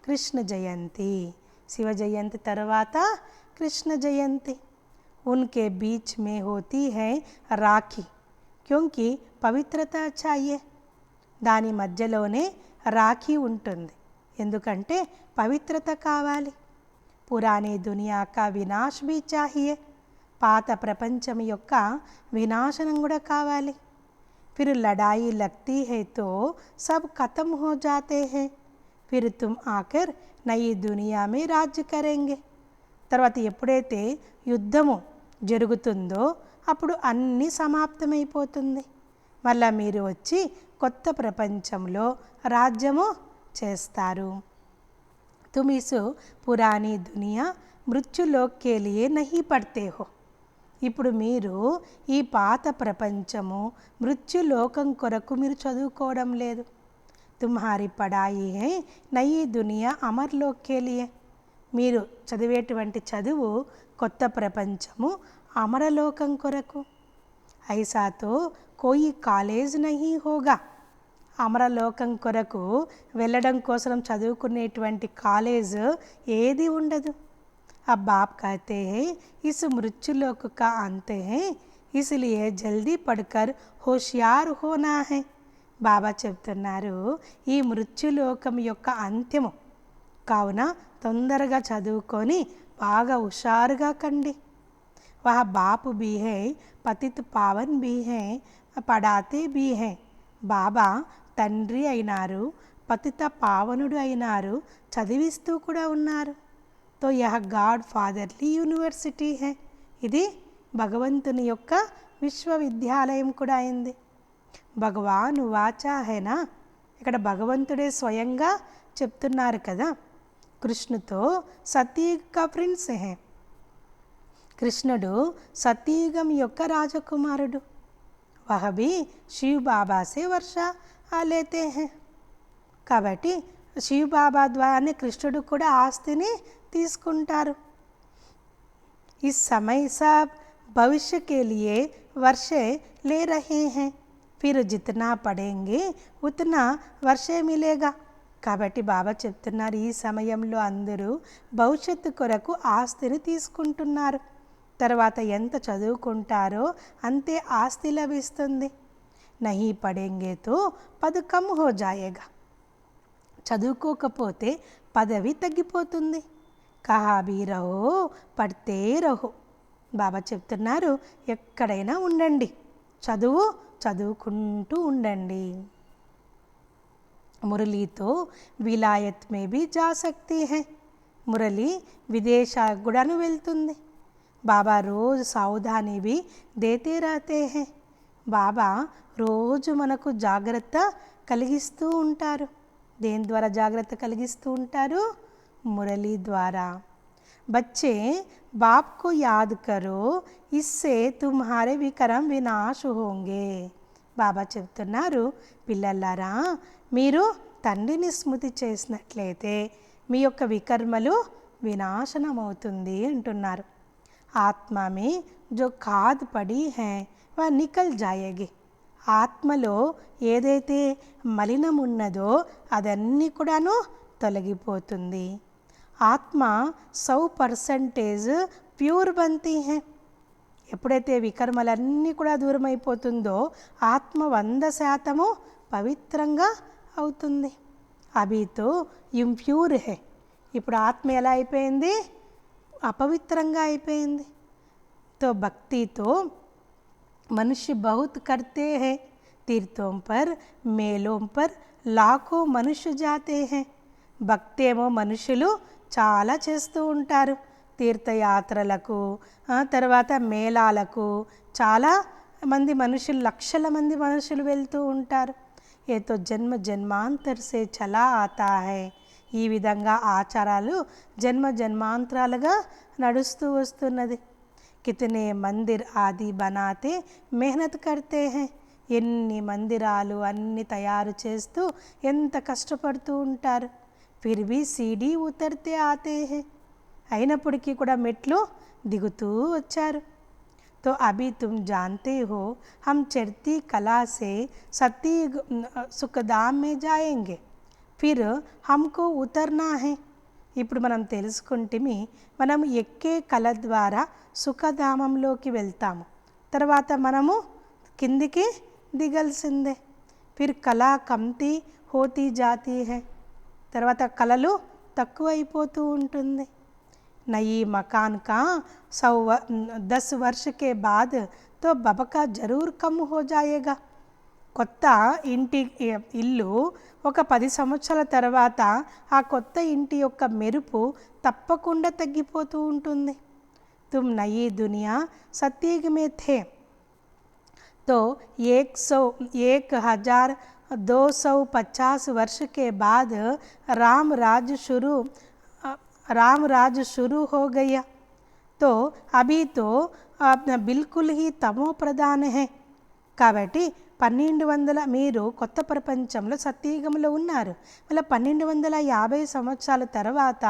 కృష్ణ జయంతి. శివ జయంతి తర్వాత కృష్ణ జయంతి. ఉన్కే బీచ్ మే హోతీ హై రాఖీ, క్యోంకి పవిత్రత చాయే. దాని మధ్యలోనే రాఖీ ఉంటుంది, ఎందుకంటే పవిత్రత కావాలి. పురానీ దునియా కా వినాశ్ భీ చాహియే. పాత ప్రపంచం యొక్క వినాశనం కూడా కావాలి. फिर लड़ाई लगती है तो सब खत्म हो जाते हैं, फिर तुम आकर नई दुनिया में राज्य करेंगे. తర్వాత ఎప్పుడైతే యుద్ధము జరుగుతుందో అప్పుడు అన్నీ సమాప్తమైపోతుంది. మళ్ళీ మీరు వచ్చి కొత్త ప్రపంచంలో రాజ్యము చేస్తారు. तुम इस पुरानी दुनिया मृत्युलोक के लिए नहीं पढ़ते हो. ఇప్పుడు మీరు ఈ పాత ప్రపంచము మృత్యులోకం కొరకు మీరు చదువుకోవడం లేదు. తుమ్హారీ పడాయి హై నయీ దునియా అమర్లోక్ కే లియే. మీరు చదివేటువంటి చదువు కొత్త ప్రపంచము అమరలోకం కొరకు. ఐసాతో కోయి కాలేజ్ నహీ హోగా. అమరలోకం కొరకు వెళ్ళడం కోసం చదువుకునేటువంటి కాలేజ్ ఏది ఉండదు. अब बाप कहते हैं इस मृत्युलोक का अंत है, इसलिए जल्दी पढ़कर होशियार होना है. బాబా చెప్తున్నారు ఈ మృత్యులోకం యొక్క అంత్యము కావున తొందరగా చదువుకొని బాగా హుషారుగా కండి. वह बाप भी है, पतित पावन भी है, పడాతే भी है. బాబా తండ్రి అయినారు, పతిత పావనుడు అయినారు, చదివిస్తూ కూడా ఉన్నారు. తో యహ గాడ్ ఫాదర్లీ యూనివర్సిటీ హే. ఇది భగవంతుని యొక్క విశ్వవిద్యాలయం కూడా అయింది. భగవాన్ వాచా హేనా, ఇక్కడ భగవంతుడే స్వయంగా చెప్తున్నారు కదా. కృష్ణుతో సతీయుగ ప్రిన్స్ హే. కృష్ణుడు సతీయుగం యొక్క రాజకుమారుడు. వహ భీ శివ్ బాబా సే వర్ష లేతే హే. కాబట్టి శివ్ బాబా ద్వారానే కృష్ణుడు కూడా ఆస్తిని తీసుకుంటారు. इस समय सब भविष्य के लिए वर्षे ले रहे हैं, फिर जितना पढ़ेंगे उतना वर्षे मिलेगा. కాబట్టి బాబా చెప్తున్నారు, ఈ సమయంలో అందరూ భవిష్యత్తు కొరకు ఆస్తిని తీసుకుంటున్నారు. తర్వాత ఎంత చదువుకుంటారో అంతే ఆస్తి లభిస్తుంది. నహీ పడేంగే తో పద్ కమ్ హో జాయేగా. చదువుకోకపోతే పదవి తగ్గిపోతుంది. కహా భీ రహో పడితే రహో. బాబా చెప్తున్నారు, ఎక్కడైనా ఉండండి, చదువుకుంటూ ఉండండి. మురళీతో విలాయత్ మే భీ జా సక్తీ హై. మురళి విదేశాలకు కూడాను వెళ్తుంది. బాబా రోజు సావధాని భీ దేతే రహతే హై. బాబా రోజు మనకు జాగ్రత్త కలిగిస్తూ ఉంటారు. దేని ద్వారా జాగ్రత్త కలిగిస్తూ ఉంటారు? మురళి ద్వారా. బచ్చే బాప్ కో యాద్ కరో, ఇస్సే తుమ్హారే వికరం వినాశ్ హోంగే. బాబా చెప్తున్నారు, పిల్లలారా మీరు తండ్రిని స్మృతి చేసినట్లయితే మీ యొక్క వికర్మలు వినాశనమవుతుంది అంటున్నారు. ఆత్మ మే జో ఖాద్ పడి హై వహ నికల్ జాయేగి. ఆత్మలో ఏదైతే మలినం ఉన్నదో అదన్నీ కూడాను తొలగిపోతుంది. ఆత్మ 100% ప్యూర్ బంతీ హై. ఎప్పుడైతే వికర్మలన్నీ కూడా దూరం అయిపోతుందో ఆత్మ 100% పవిత్రంగా అవుతుంది. అభితో ఇంప్యూర్ హై. ఇప్పుడు ఆత్మ ఎలా అయిపోయింది? అపవిత్రంగా అయిపోయింది. తో భక్తితో మనుష్య बहुत करते हैं, तीर्थों पर मेलों पर लाखों మనుష్య जाते हैं. భక్తి ఏమో మనుషులు చాలా చేస్తూ ఉంటారు. తీర్థయాత్రలకు, తర్వాత మేళాలకు చాలా మంది మనుషులు, లక్షల మంది మనుషులు వెళ్తూ ఉంటారు. ఏతో జన్మ జన్మాంతర్ సే చలా ఆతా హై. ఈ విధంగా ఆచారాలు జన్మ జన్మాంతరాలుగా నడుస్తూ వస్తున్నది. కితనే మందిర్ ఆది బనాతే మెహనత్ కర్తే హై. ఎన్ని మందిరాలు అన్ని తయారు చేస్తూ ఎంత కష్టపడుతూ ఉంటారు. ఫిర్ భీ సీడీ ఉతర్తే ఆతే హై. అయినప్పటికీ కూడా మెట్లు దిగుతూ వచ్చారు. తో అభి తుమ్ జాన్తే హో హమ్ చర్తీ కళా సే సతీ సుఖధామ్ మే జాయేంగే, ఫిర్ హమ్కో ఉతర్నా హై. ఇప్పుడు మనం తెలుసుకుంటేమి, మనం ఎక్కే కళ ద్వారా సుఖధామంలోకి వెళ్తాము, తర్వాత మనము కిందికి దిగాల్సిందే. ఫిర్ కళా కమ్తీ హోతీ జాతీ హై. తర్వాత కళలు తక్కువైపోతూ ఉంటుంది. నయీ మకాన్ కా 10 वर्ष के बाद तो బబకా జరూర్ కమ్ హో జాయేగా. కొత్త ఇల్లు ఒక 10 సంవత్సరాల తర్వాత ఆ కొత్త ఇంటి యొక్క మెరుపు తప్పకుండా తగ్గిపోతూ ఉంటుంది. తుమ్ నయీ దునియా సత్యుగ్ మే థే तो 1250 वर्ष के बाद राम राज शुरू हो गया. तो अभी तो बिल्कुल ही तमो प्रधान है. కాబట్టి 1200 మీరు కొత్త ప్రపంచంలో సత్యయుగంలో ఉన్నారు. మళ్ళీ 1250 సంవత్సరాల తర్వాత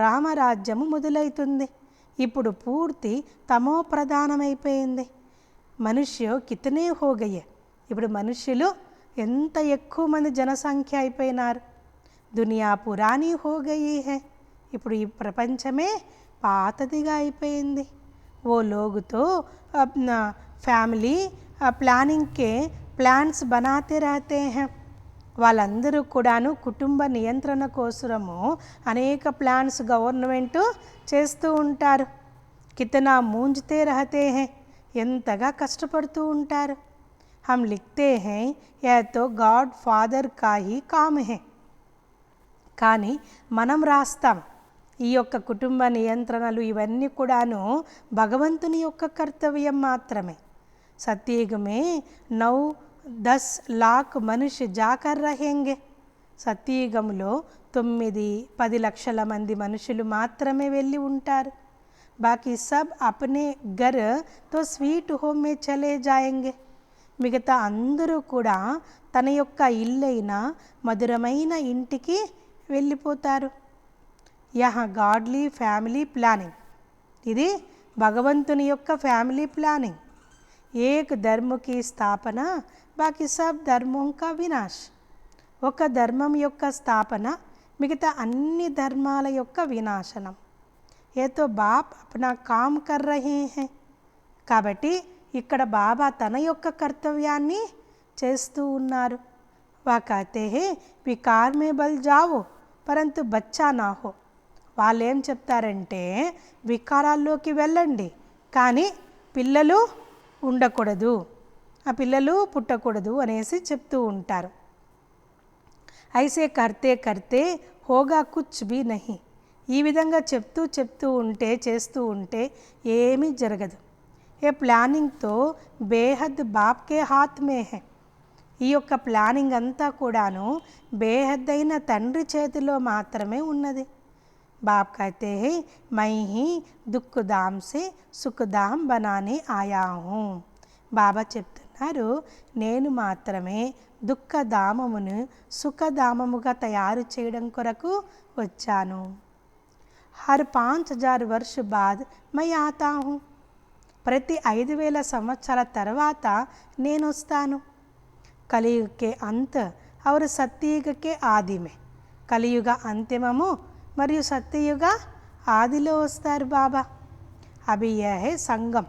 రామరాజ్యము మొదలవుతుంది. ఇప్పుడు పూర్తి తమో ప్రధానమైపోయింది. మనుష్య కితనే హో గయే. ఇప్పుడు మనుష్యులు ఎంత ఎక్కువ మంది జనసంఖ్య అయిపోయినారు. దునియా పురాణి హో గయి హై. ఇప్పుడు ఈ ప్రపంచమే పాతదిగా అయిపోయింది. ఓ లోగుతో ఫ్యామిలీ ప్లానింగ్ కే ప్లాన్స్ బనాతే రహతే హై. వాళ్ళందరూ కూడాను కుటుంబ నియంత్రణ కోసము అనేక ప్లాన్స్ గవర్నమెంట్ చేస్తూ ఉంటారు. కితనా మూంజ్తే రహతే హై, ఎంతగా కష్టపడుతూ ఉంటారు. హమ్ లిఖతే హై యా తో గాడ్ ఫాదర్ కా హీ కామ్ హై, కానీ మనం రాస్తాం ఈ యొక్క కుటుంబ నియంత్రణలు ఇవన్నీ కూడాను భగవంతుని యొక్క కర్తవ్యం మాత్రమే. సత్యయుగ మే 9-10 లాఖ్ మనుష్య జాకర్ రహేంగే. సత్యయుగంలో 9-10 లక్షల మంది మనుషులు మాత్రమే వెళ్ళి ఉంటారు. బాకీ సబ్ అప్నే ఘర్ తో స్వీట్ హోమ్ మే చలే జాయేంగే. మిగతా అందరూ కూడా తన యొక్క ఇల్లైన మధురమైన ఇంటికి వెళ్ళిపోతారు. యహ గాడ్లీ ఫ్యామిలీ ప్లానింగ్, ఇది భగవంతుని యొక్క ఫ్యామిలీ ప్లానింగ్. ఏక్ ధర్మ కి స్థాపన బాకీ సబ్ ధర్మం కా వినాశ్. ఒక ధర్మం యొక్క స్థాపన మిగతా అన్ని ధర్మాల యొక్క వినాశనం. ఏ తో బాప్ అప్నా కామ్ కర్ రహే హై. కాబట్టి ఇక్కడ బాబా తన యొక్క కర్తవ్యాన్ని చేస్తూ ఉన్నారు. వా కహతే హై వికార్ మే బల్ జావో పరంతు బచ్చా నా హో. వాళ్ళు ఏం చెప్తారంటే వికారాల్లోకి వెళ్ళండి, కానీ పిల్లలు ఉండకూడదు, ఆ పిల్లలు పుట్టకూడదు అనేసి చెప్తూ ఉంటారు. ఐసే కర్తే కర్తే హోగా కుచ్ భీ నహీ. ఈ విధంగా చెప్తూ ఉంటే చేస్తూ ఉంటే ఏమీ జరగదు. ఏ ప్లానింగ్తో బేహద్ బాప్కే హాత్ మే హై. ఈ యొక్క ప్లానింగ్ అంతా కూడాను బేహద్దైన తండ్రి చేతిలో మాత్రమే ఉన్నది. బాప్ కహతే హై మై హీ దుఃఖదాం సే సుఖదాం బనానే ఆయా హూ. బాబా చెప్తున్నారు, నేను మాత్రమే దుఃఖధామమును సుఖధామముగా తయారు చేయడం కొరకు వచ్చాను. హర్ 5000 వర్ష బాద్ మై ఆతా హూ. ప్రతి 5000 సంవత్సరాల తర్వాత నేను వస్తాను. కలియుగ కే అంత और సత్యయుగ కే ఆది మే. కలియుగ అంతిమము మరియు సత్యయుగ ఆదిలో వస్తారు బాబా. అభి యహ్ హై సంగం,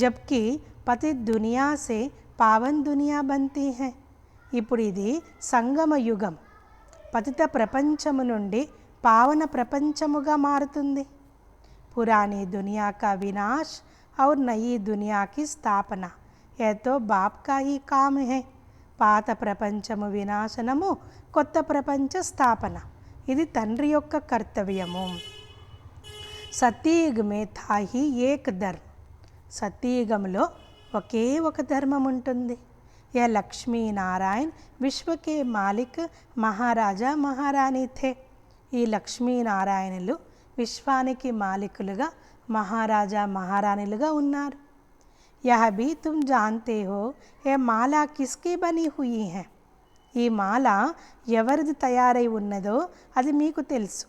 జబ్కి పతిత్ దునియా సే పావన్ దునియా బంతీ హై. ఇప్పుడు ఇది సంగమ యుగం, పతిత ప్రపంచము నుండి పావన ప్రపంచముగా మారుతుంది. పురానీ దునియా కా వినాశ్ और నయీ దునియా కి స్థాపన ఏ తో బాప్ కా హీ కామ్ హై. పాత ప్రపంచము వినాశనము, కొత్త ప్రపంచ స్థాపన, ఇది తండ్రి యొక్క కర్తవ్యము. సత్యయుగ మే థా హీ ఏక్ ధర్మ. సత్యయుగంలో ఒకే ఒక ధర్మం ఉంటుంది. యా లక్ష్మీనారాయణ్ విశ్వకే మాలిక్ మహారాజా మహారాణి థే. ఈ లక్ష్మీనారాయణులు విశ్వానికి మాలికులుగా మహారాజా మహారాణులుగా ఉన్నారు. యహ భీ తుమ్ జాన్తే హో ఏ మాలా కిస్కి బనీ హుయి హై. ఈ మాల ఎవరిది తయారై ఉన్నదో అది మీకు తెలుసు.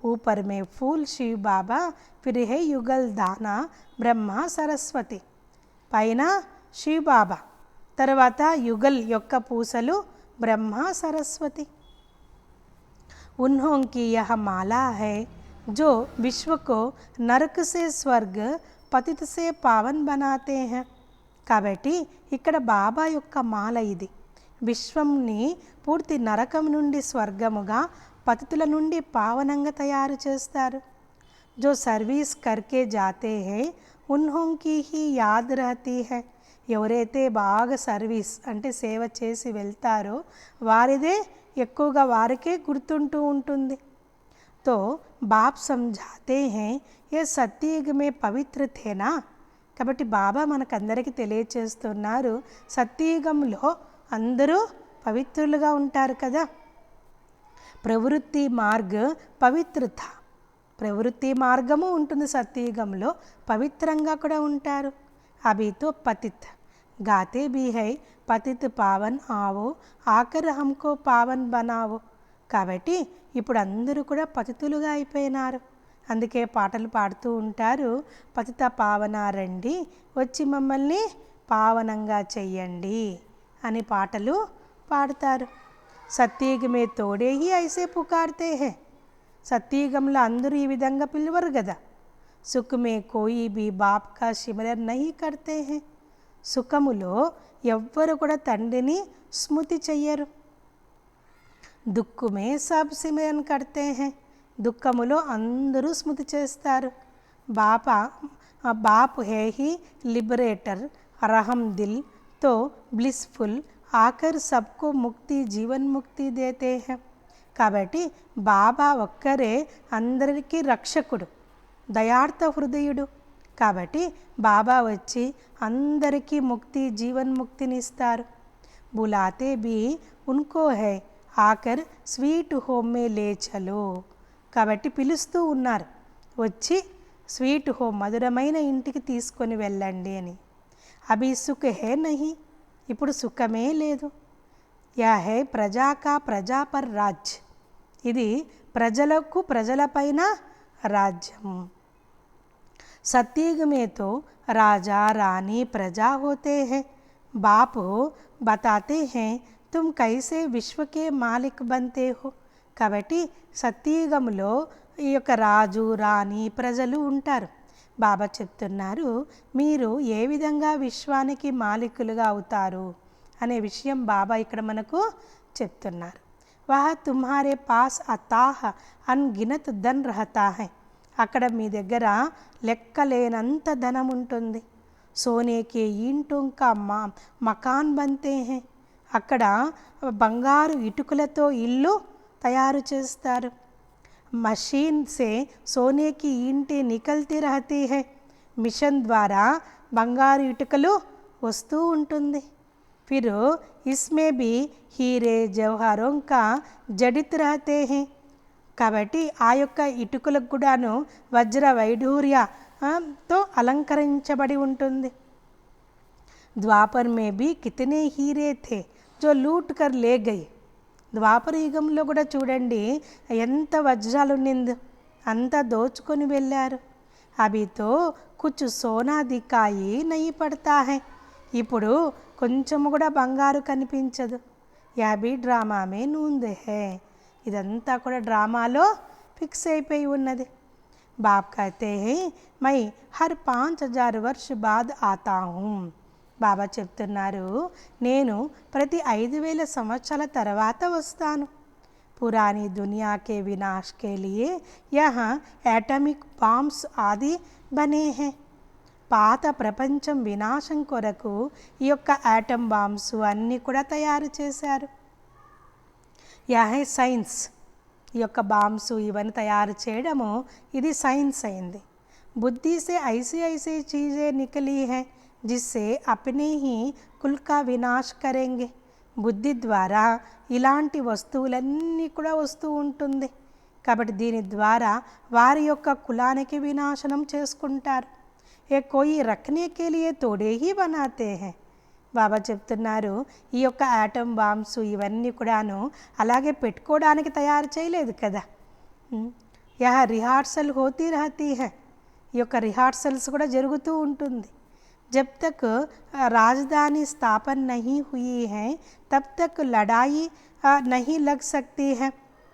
ఊపర్ మే ఫూల్ శివ్ బాబా, ఫిర్ హై యుగల్ దానా బ్రహ్మ సరస్వతి. పైన శివ్ బాబా, తర్వాత యుగల్ యొక్క పూసలు బ్రహ్మ సరస్వతి. उन्हों की यह माला है जो विश्व को नरक से स्वर्ग పతిత సే పావన్ బనాతే హై. కాబట్టి ఇక్కడ బాబా యొక్క మాల ఇది. విశ్వంని పూర్తి నరకం నుండి స్వర్గముగా, పతితుల నుండి పావనంగా తయారు చేస్తారు. జో సర్వీస్ కర్కే జాతే హై ఉన్హోం కి హీ యాద్ రహతీ హై. ఎవరైతే బాగా సర్వీస్ అంటే సేవ చేసి వెళ్తారో వారిదే ఎక్కువగా వారికే గుర్తుంటూ ఉంటుంది. తో బాప్ సమझाते हैं ये సత్యయుగ మే పవిత్ర థేనా. కాబట్టి బాబా మనకందరికీ తెలియచేస్తున్నారు, సత్యయుగంలో అందరూ పవిత్రులుగా ఉంటారు కదా. ప్రవృత్తి మార్గ పవిత్రత, ప్రవృత్తి మార్గము ఉంటుంది సత్యయుగంలో, పవిత్రంగా కూడా ఉంటారు. అభితో పతిత్ గాతే భీ హై పతిత్ పావన్ ఆవో ఆకర్ హమ్కో పావన్ బనావో. కాబట్టి ఇప్పుడు అందరూ కూడా పతితులుగా అయిపోయినారు. అందుకే పాటలు పాడుతూ ఉంటారు, పతిత పావన రండి వచ్చి మమ్మల్ని పావనంగా చెయ్యండి అని పాటలు పాడతారు. సత్యయుగ మే తోడే హీ ఐసే పుకార్తే హై. సత్యయుగంలో అందరూ ఈ విధంగా పిలువరు కదా. సుఖ్ మే కోయి భీ బాప్ కా సిమరన్ నహీ కర్తే హై. సుఖములో ఎవ్వరు కూడా తండ్రిని స్మృతి చెయ్యరు. దుఃఖమే సబ్ సిమరన్ కర్తే హై, దుఃఖములో అందరూ స్మృతి చేస్తారు. బాప్ హే హీ లిబరేటర్ రహం దిల్ తో బ్లిస్ఫుల్ ఆఖర్ సబ్కో ముక్తి జీవన్ ముక్తి దేతే హై. కాబట్టి బాబా ఒక్కరే అందరికీ రక్షకుడు, దయార్థ హృదయుడు. కాబట్టి బాబా వచ్చి అందరికీ ముక్తి జీవన్ముక్తిని ఇస్తారు. బులాతే బి ఉన్కో హై ఆకర్ స్వీట్ హోమ్ మే లే చలో. కాబట్టి పిలుస్తూ ఉన్నారు, వచ్చి స్వీట్ హోమ్ మధురమైన ఇంటికి తీసుకొని వెళ్ళండి అని. అభి సుఖ్ హే నహి, ఇప్పుడు సుఖమే లేదు. యా హై ప్రజా కా ప్రజా పర్ రాజ్, ఇది ప్రజలకు ప్రజలపైన రాజ్యం. सतयुग में तो राजा रानी प्रजा होते हैं. बाप बताते हैं तुम कैसे विश्व के मालिक बनते हो. కాబట్టి సత్యయుగంలో ఈ యొక్క రాజు రాణి ప్రజలు ఉంటారు. బాబా చెప్తున్నారు, మీరు ఏ విధంగా విశ్వానికి మాలికులుగా అవుతారు అనే విషయం బాబా ఇక్కడ మనకు చెప్తున్నారు. వహ తుమ్హారే పాస్ అతాహ అన్గినత్ ధన్ రహతా హై, అక్కడ మీ దగ్గర లెక్కలేనంత ధనం ఉంటుంది. సోనేకి ఈంటోంకా మకాన్ బంతే హై, అక్కడ బంగారు ఇటుకలతో ఇల్లు తయారు చేస్తారు. మషీన్ సే సోనేకి ఈంటే నికల్తీ రహతీ హై, మిషన్ ద్వారా బంగారు ఇటుకలు వస్తూ ఉంటుంది. ఫిర్ ఇస్మే బి హీరే జవహరోం కా జడిత్ రహతే హై, కాబట్టి ఆ యొక్క ఇటుకలకు కూడాను వజ్ర వైఢూర్యతో అలంకరించబడి ఉంటుంది. Dwapar may be కితనే హీరే థే Joe loot కర్ లే గయి, ద్వాపర యుగంలో కూడా చూడండి ఎంత వజ్రాలు ఉండిందో, అంతా దోచుకొని వెళ్ళారు. అభితో కుచ్ సోనా దికాయి నయి పడతా హై, ఇప్పుడు కొంచెము కూడా బంగారు కనిపించదు. యాభీ డ్రామా మే నూందే హై, ఇదంతా కూడా డ్రామాలో ఫిక్స్ అయిపోయి ఉన్నది. బాప్ కహతే హై మై హర్ 5000 వర్ష బాద్ ఆతా హూ, బాబా చెప్తున్నారు, నేను ప్రతి 5000 సంవత్సరాల తర్వాత వస్తాను. పురానీ దునియా కే వినాశ్ కే లియే యహా యాటమిక్ బాంబ్స్ ఆది బనే హై, పాత ప్రపంచం వినాశం కొరకు ఈ యొక్క యాటమ్ బాంబ్స్ అన్నీ కూడా తయారు చేశారు. యాహే సైన్స్, ఈ యొక్క బాంబ్స్ ఇవన్నీ తయారు చేయడము ఇది సైన్స్ అయింది. బుద్ధి సే ఐసీ ఐసీ చీజే నికలీ హై జిస్సే అప్నే హీ కుల్ కా వినాశ్ కరేంగే, బుద్ధి ద్వారా ఇలాంటి వస్తువులన్నీ కూడా వస్తూ ఉంటుంది. కాబట్టి దీని ద్వారా వారి యొక్క కులానికి వినాశనం చేసుకుంటారు. ఏ కోయి రఖనే కే లియే తోడే హీ బనాతే హై, బాబా చెప్తున్నారు, ఈ యొక్క యాటమ్ బాంబ్స్ ఇవన్నీ కూడాను అలాగే పెట్టుకోవడానికి తయారు చేయలేదు కదా. యహ రిహార్సల్ హోతీ రహతీ హై, ఈ యొక్క రిహార్సల్స్ కూడా జరుగుతూ ఉంటుంది. జబ్ తక్ రాజధాని స్థాపన నహీ హుయి హై తబ్ తక్ లడాయి నహీ లగ్ సక్తీ హై,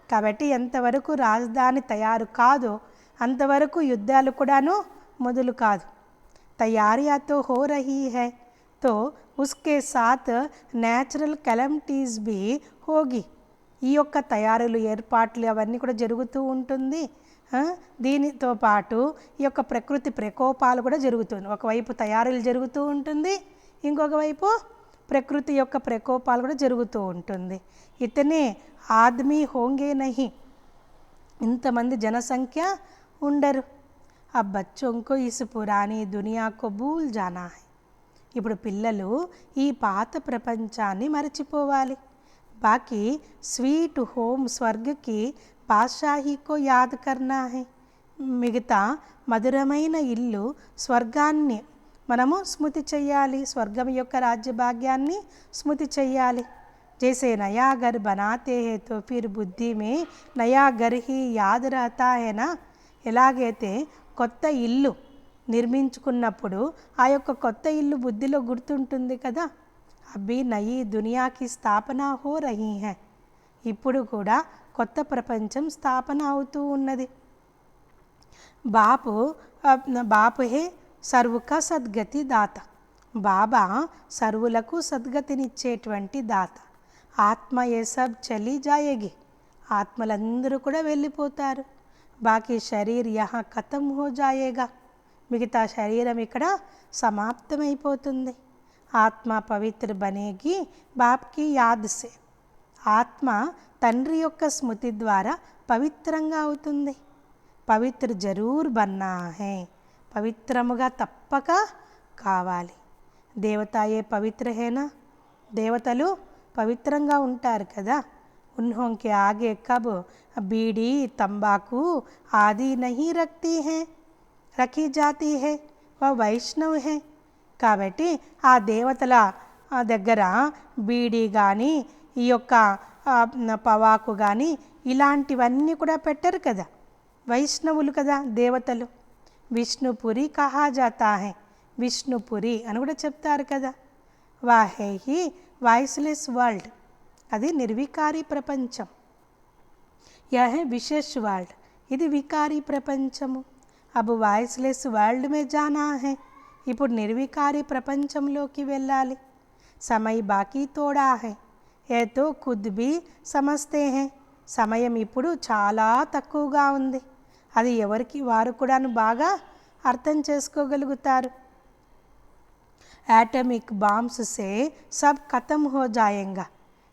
కాబట్టి ఎంతవరకు రాజధాని తయారు కాదో అంతవరకు యుద్ధాలు కూడాను మొదలు కాదు. తయారియా తో హో రహీ హై తో ఉస్కే సాత్ న్యాచురల్ కెలమిటీస్ బి హోగి, ఈ యొక్క తయారులు ఏర్పాట్లు అవన్నీ కూడా జరుగుతూ ఉంటుంది. దీనితో పాటు ఈ యొక్క ప్రకృతి ప్రకోపాలు కూడా జరుగుతుంది. ఒకవైపు తయారీలు జరుగుతూ ఉంటుంది, ఇంకొక వైపు ప్రకృతి యొక్క ప్రకోపాలు కూడా జరుగుతూ ఉంటుంది. ఇతనే ఆద్మీ హోంగే నహి, ఇంతమంది జనసంఖ్య ఉండరు. ఆ బచ్చోంకో ఇస్ పురాణీ దునియాకో భూల్ జానా హై, ఇప్పుడు పిల్లలు ఈ పాత ప్రపంచాన్ని మరచిపోవాలి. బాకీ స్వీట్ హోమ్ స్వర్గకి బాద్షాహీకో యాద్ కర్నా హై, మిగతా మధురమైన ఇల్లు స్వర్గాన్ని మనము స్మృతి చెయ్యాలి, స్వర్గం యొక్క రాజ్యభాగ్యాన్ని స్మృతి చెయ్యాలి. జైసే నయా ఘర్ బనాతే హై తో ఫిర్ బుద్ధి మే నయా ఘర్ హీ యాద్ రహతా హైనా, ఎలాగైతే కొత్త ఇల్లు నిర్మించుకున్నప్పుడు ఆ యొక్క కొత్త ఇల్లు బుద్ధిలో గుర్తుంటుంది కదా. అబ్బి నయీ దునియాకి స్థాపన హో రహీ హై, ఇప్పుడు కూడా కొత్త ప్రపంచం స్థాపన అవుతూ ఉన్నది. బాపు హే సర్వకా సద్గతి దాత, బాబా సర్వులకు సద్గతినిచ్చేటువంటి దాత. ఆత్మ ఏ సబ్ చలి జాయేగి, ఆత్మలందరూ కూడా వెళ్ళిపోతారు. బాకీ శరీర్ యహా ఖతం హో జాయేగా, మిగతా శరీరం ఇక్కడ సమాప్తమైపోతుంది. ఆత్మ పవిత్ర బనేగి బాప్కి యాద్ సే, ఆత్మ తండ్రి యొక్క స్మృతి ద్వారా పవిత్రంగా అవుతుంది. పవిత్ర జరూర్ బన్నా హే, పవిత్రముగా తప్పక కావాలి. దేవతాయే పవిత్ర హేనా, దేవతలు పవిత్రంగా ఉంటారు కదా. ఉన్హోంకే ఆగే కబ్ బీడీ తంబాకు ఆది నహీ రఖీ జాతీ హే, వా వైష్ణవ్ హే. కాబట్టి ఆ దేవతల దగ్గర బీడీ కానీ ఈ యొక్క పవాకు కానీ ఇలాంటివన్నీ కూడా పెట్టరు కదా, వైష్ణవులు కదా దేవతలు. విష్ణుపురి కహా జాతా హై, విష్ణుపురి అని కూడా చెప్తారు కదా. వాహే హీ వాయిస్లెస్ వరల్డ్, అది నిర్వికారి ప్రపంచం. యహ విశేష్ వరల్డ్, ఇది వికారి ప్రపంచము. అబ్ వాయిస్లెస్ వరల్డ్ మే జానా హై, ఇప్పుడు నిర్వికారి ప్రపంచంలోకి వెళ్ళాలి. సమయ బాకీ తోడా హై, ఏ తో ఖుద్ భీ సమస్తే హై, సమయం ఇప్పుడు చాలా తక్కువగా ఉంది. అది ఎవరికి వారు కూడా బాగా అర్థం చేసుకోగలుగుతారు. యాటమిక్ బాంబ్స్ సే సబ్ ఖతం హో జాయేగా,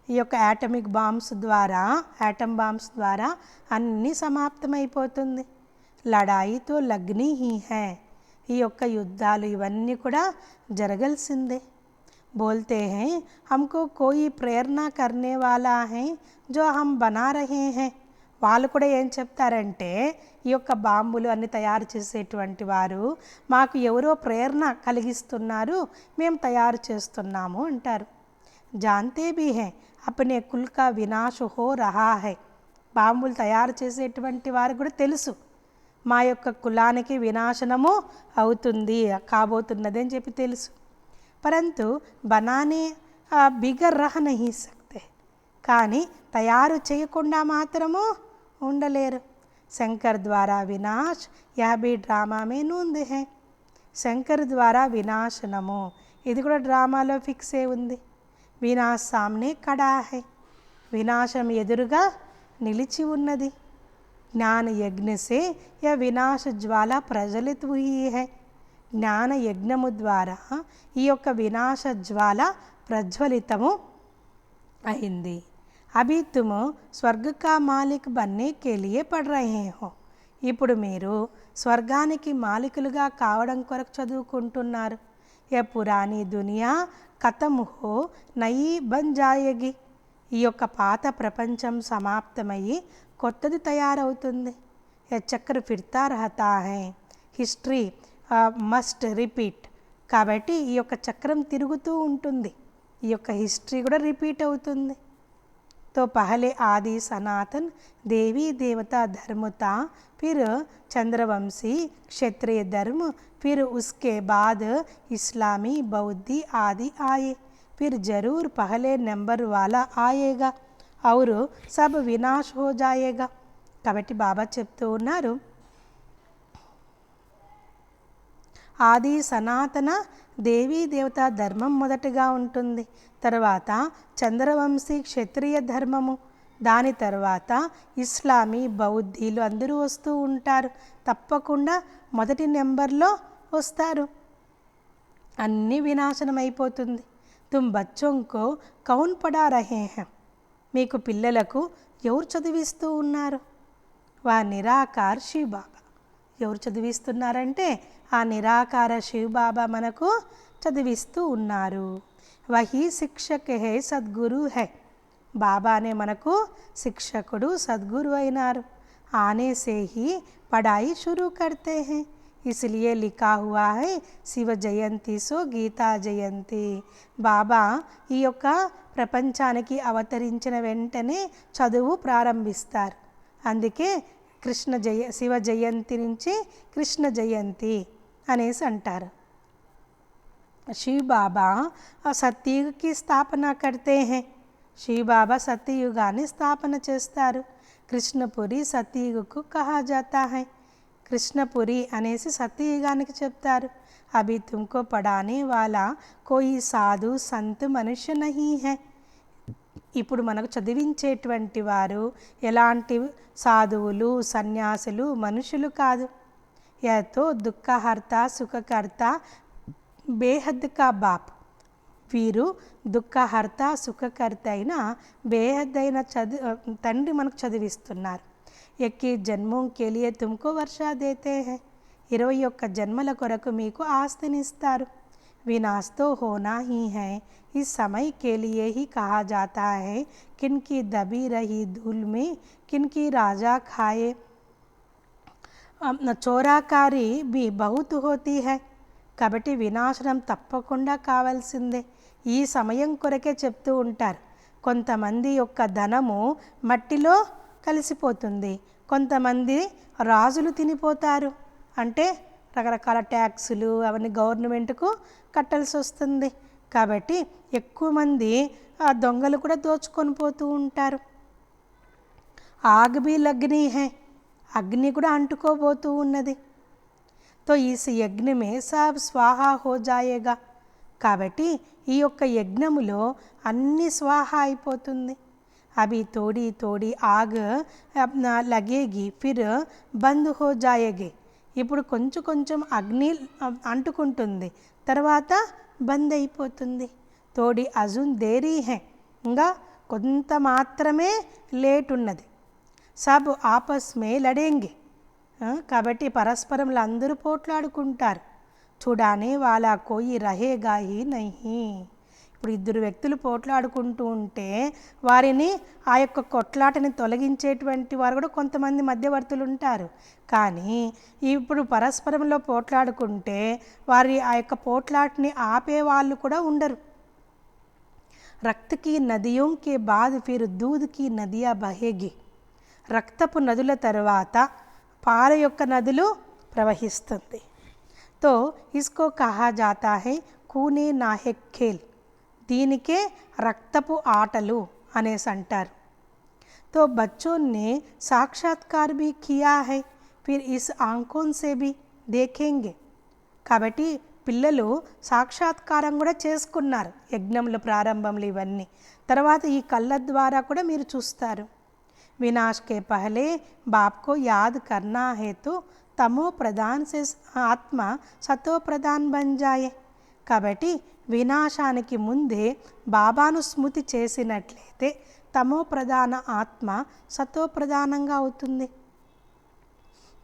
ఈ యొక్క యాటమిక్ బాంబ్స్ ద్వారా, యాటమ్ బాంబ్స్ ద్వారా అన్నీ సమాప్తమైపోతుంది. లడాయి తో లగ్నీ హీ హై, ఈ యొక్క యుద్ధాలు ఇవన్నీ కూడా జరగాల్సిందే. బోల్తే హై హమ్కో కోయి ప్రేరణ కర్నే వాలా హై జో హమ్ బనా రహే హై, వాళ్ళు కూడా ఏం చెప్తారంటే ఈ యొక్క బాంబులు అన్ని తయారు చేసేటువంటి వారు మాకు ఎవరో ప్రేరణ కలిగిస్తున్నారు, మేము తయారు చేస్తున్నాము అంటారు. జాన్తే భీ హై అప్నే కుల్ కా వినాశ్ హో రహా హై, బాంబులు తయారు చేసేటువంటి వారికి కూడా తెలుసు మా యొక్క కులానికి వినాశనము అవుతుంది, కాబోతున్నది అని చెప్పి తెలుసు. పరంతు బనానే బిగర్ రహ నహీ సక్తే, కానీ తయారు చేయకుండా మాత్రము ఉండలేరు. శంకర్ ద్వారా వినాశ్ యహ భీ డ్రామా మే నూంద్ హై, శంకర్ ద్వారా వినాశనము ఇది కూడా డ్రామాలో ఫిక్స్ అయి ఉంది. వినాశ్ సామ్నే కడా హై, వినాశం ఎదురుగా నిలిచి ఉన్నది. జ్ఞాన యజ్ఞ సే యహ వినాశ జ్వాల ప్రజ్వలిత్ హుయి హై, జ్ఞాన యజ్ఞము ద్వారా ఈ యొక్క వినాశ జ్వాల ప్రజ్వలితము అయింది. అభి తుమ్ స్వర్గ కా మాలిక్ బన్నే కే లియే పఢ్ రహే హో, ఇప్పుడు మీరు స్వర్గానికి మాలికులుగా కావడం కొరకు చదువుకుంటున్నారు. యహ పురానీ దునియా ఖతం హో నయీ బన్ జాయేగి, ఈ యొక్క పాత ప్రపంచం సమాప్తమయ్యి కొత్తది తయారవుతుంది. యహ చక్ర ఫిర్తా Rahata high, history must repeat, కాబట్టి ఈ యొక్క చక్రం తిరుగుతూ ఉంటుంది, ఈ యొక్క హిస్టరీ కూడా రిపీట్ అవుతుంది. తో పహలే ఆది సనాతన్ దేవీ దేవతా ధర్మ తా, फिर चंद्रवंशी क्षत्रिय धर्म, फिर उसके बाद इस्लामी बौद्धी आदि आए, फिर जरूर पहले नंबर वाला आएगा और सब विनाश हो जाएगा. కాబట్టి బాబా చెప్తూ ఉన్నారు, ఆది సనాతన దేవీ దేవతా ధర్మం మొదటగా ఉంటుంది, తర్వాత చంద్రవంశీ క్షత్రియ ధర్మము, దాని తర్వాత ఇస్లామీ బౌద్ధీలు అందరూ వస్తూ ఉంటారు, తప్పకుండా మొదటి నెంబర్లో వస్తారు. అన్నీ వినాశనం అయిపోతుంది. తుమ్ బచ్చోంకో కౌన్ పడా రహే హై, మీకు పిల్లలకు ఎవరు చదివిస్తూ ఉన్నారు? వా నిరాకార్ శివ్ బాబా, ఎవరు చదివిస్తున్నారంటే ఆ నిరాకార శివ్ బాబా మనకు చదివిస్తూ ఉన్నారు. వహీ శిక్షక్ హై సద్గురు హై, బాబానే మనకు శిక్షకుడు సద్గురు అయినారు. ఆనే సే హీ పढ़ाई शुरू करते हैं, इसलिए लिखा हुआ है శివ జయంతి సో గీతా జయంతి. బాబా ఈ యొక్క ప్రపంచానికి అవతరించిన వెంటనే చదువు ప్రారంభిస్తారు, అందుకే శివ జయంతి నుంచి కృష్ణ జయంతి అనేసి అంటారు. శివ్ బాబా సత్యయుగకి స్థాపన కర్తే హై, శివ్ బాబా సత్యయుగాన్ని స్థాపన చేస్తారు. కృష్ణపురి సత్యయుగకు కహా జాతా హై, కృష్ణపురి అనేసి సత్యయుగానికి చెప్తారు. అభి తుమ్కో పడానే వాలా కోయి సాధు సంత్ మనుష్య నహీ హై. ఇప్పుడు మనకు చదివించేటువంటి వారు ఎలాంటి సాధువులు సన్యాసులు మనుషులు కాదు. యతో దుఃఖహర్త సుఖకర్త బేహద్ కా బాప్. వీరు దుఃఖహర్త సుఖకర్త అయిన బేహద్దైన తండ్రి మనకు చదివిస్తున్నారు. 21 జన్మోं के लिए तुमको वर्षा देते हैं. 21 జన్మల కొరకు మీకు ఆస్తినిస్తారు. विनाश तो होना ही है. इस समय के लिए ही कहा जाता है किनकी दबी रही धूल में किनकी राजा खाए. చోరాకారి भी बहुत होती है. కాబట్టి వినాశనం తప్పకుండా కావాల్సిందే. ఈ సమయం కొరకే చెప్తూ ఉంటారు. కొంతమంది యొక్క ధనము మట్టిలో కలిసిపోతుంది, కొంతమంది రాజులు తినిపోతారు. అంటే రకరకాల ట్యాక్సులు అవన్నీ గవర్నమెంట్కు కట్టాల్సి వస్తుంది. కాబట్టి ఎక్కువ మంది ఆ దొంగలు కూడా దోచుకొని పోతూ ఉంటారు. ఆగ్ భీ లగ్నీ హై. అగ్ని కూడా అంటుకోబోతూ ఉన్నది. తో ఇస్ యజ్ఞ మే సబ్ స్వాహా హో జాయేగా. కాబట్టి ఈ యొక్క యజ్ఞములో అన్ని స్వాహ అయిపోతుంది. అభి తోడి తోడి ఆగ్ లగేగి ఫిర్ బంద్ హో జాయేగి. ఇప్పుడు కొంచెం కొంచెం అగ్ని అంటుకుంటుంది, తర్వాత బంద్ అయిపోతుంది. తోడి అజున్ దేరీ హై. ఇంకా కొంత మాత్రమే లేట్ ఉన్నది. సబ్ ఆపస్ మే లడేంగే. కాబట్టి పరస్పరంలో అందరూ పోట్లాడుకుంటారు. చూడానే వాళ్ళ కోయి రహేగా హీ నహీ. ఇప్పుడు ఇద్దరు వ్యక్తులు పోట్లాడుకుంటూ ఉంటే వారిని ఆ యొక్క కొట్లాటని తొలగించేటువంటి వారు కూడా కొంతమంది మధ్యవర్తులు ఉంటారు. కానీ ఇప్పుడు పరస్పరంలో పోట్లాడుకుంటే వారి ఆ యొక్క పోట్లాటని ఆపే వాళ్ళు కూడా ఉండరు. రక్తకి నదియోం కే బాద్ ఫిర్ దూద్ కి నదియా బహేగి. రక్తపు నదుల తర్వాత పాల యొక్క నదులు ప్రవహిస్తుంది. తో ఇస్కో కహా జాతా హై కూనే నాహెక్ ఖేల్. దీనికే రక్తపు ఆటలు అనేసి అంటారు. తో బచ్చోన్నే సాక్షాత్కార్ భీ కియా హై ఫిర్ ఇస్ ఆంఖోన్ సే భీ దేఖేంగే. కాబట్టి పిల్లలు సాక్షాత్కారం కూడా చేసుకున్నారు యజ్ఞంలో ప్రారంభంలో ఇవన్నీ. తర్వాత ఈ కళ్ళ ద్వారా కూడా మీరు చూస్తారు. विनाश के पहले बाप को याद करना है तो तमो प्रधान से आत्मा सतो प्रधान बन जाए. కాబట్టి వినాశానికి ముందే బాబాను స్మృతి చేసినట్లయితే తమో ప్రధాన ఆత్మ సతో ప్రధానంగా అవుతుంది.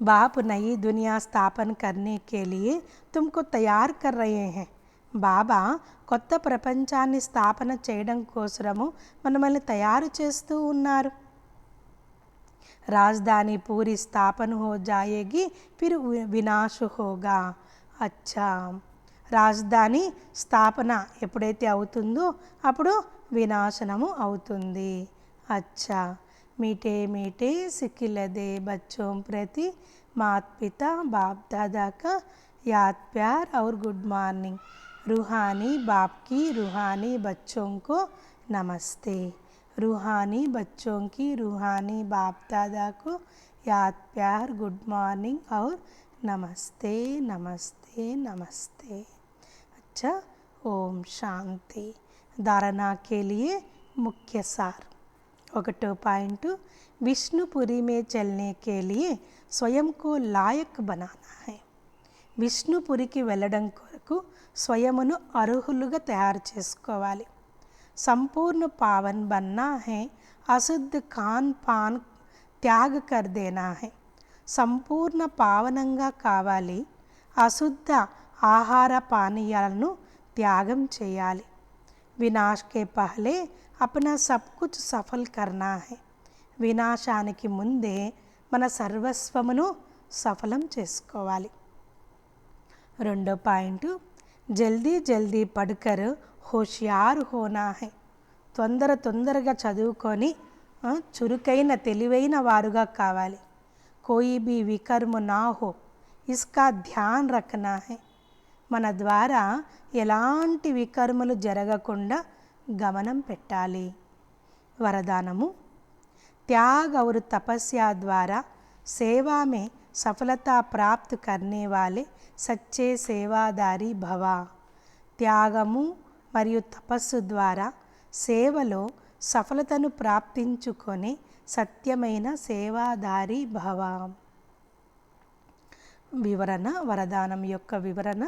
బాప్ నయి దునియా స్థాపన करने के लिए तुमको तैयार कर रहे हैं. బాబా కొత్త ప్రపంచాన్ని స్థాపన చేయడం కోసము మనల్ని తయారు చేస్తూ ఉన్నారు. రాజధాని పూరి స్థాపన హో జాయేగి ఫిర్ వినాశ హోగా. అచ్చా, రాజధాని స్థాపన ఎప్పుడైతే అవుతుందో అప్పుడు వినాశనము అవుతుంది. అచ్చా, మీటే మీటే సిక్కిలదే బచ్చోం ప్రతి మాత్ పితా బాప్ దాదా కా యాద్ ప్యార్ ఔర్ గుడ్ మార్నింగ్. रूहानी बाप की रूहानी बच्चों को नमस्ते. रूहानी बच्चों की रूहानी बाप दादा को याद प्यार गुड मॉर्निंग और नमस्ते नमस्ते नमस्ते. अच्छा, ओम शांति. धारणा के लिए मुख्य सार. 1 पॉइंट, विष्णुपुरी में चलने के लिए स्वयं को लायक बनाना है. విష్ణుపురికి వెళ్ళడం కొరకు స్వయమును అర్హులుగా తయారు చేసుకోవాలి. సంపూర్ణ పావన్ బన్నా హై, అశుద్ధ ఖాన్ పాన్ త్యాగ కర్ దేనా హై. సంపూర్ణ పావనంగా కావాలి, అశుద్ధ ఆహార పానీయాలను త్యాగం చేయాలి. వినాశ్ కే పహలే అప్నా సబ్ కుచ్ సఫల్ కర్నా హై. వినాశానికి ముందే మన సర్వస్వమును సఫలం చేసుకోవాలి. 2 పాయింట్, జల్దీ జల్దీ పడ్కర్ హోషియార్ హోనా హై. తొందరగా చదువుకొని చురుకైన తెలివైన వారుగా కావాలి. కోయి భీ వికర్మ నా హో ఇస్కా ధ్యాన్ రఖనా హై. మన ద్వారా ఎలాంటి వికర్మలు జరగకుండా గమనం పెట్టాలి. వరదానము, त्याग और तपस्या द्वारा सेवा में सफलता प्राप्त करने वाले सच्चे सेवादारी भव। త్యాగము మరియు తపస్సు ద్వారా సేవలో సఫలతను ప్రాప్తించుకొని సత్యమైన సేవాదారి భవ। विवरण वरदानम యొక్క विवरण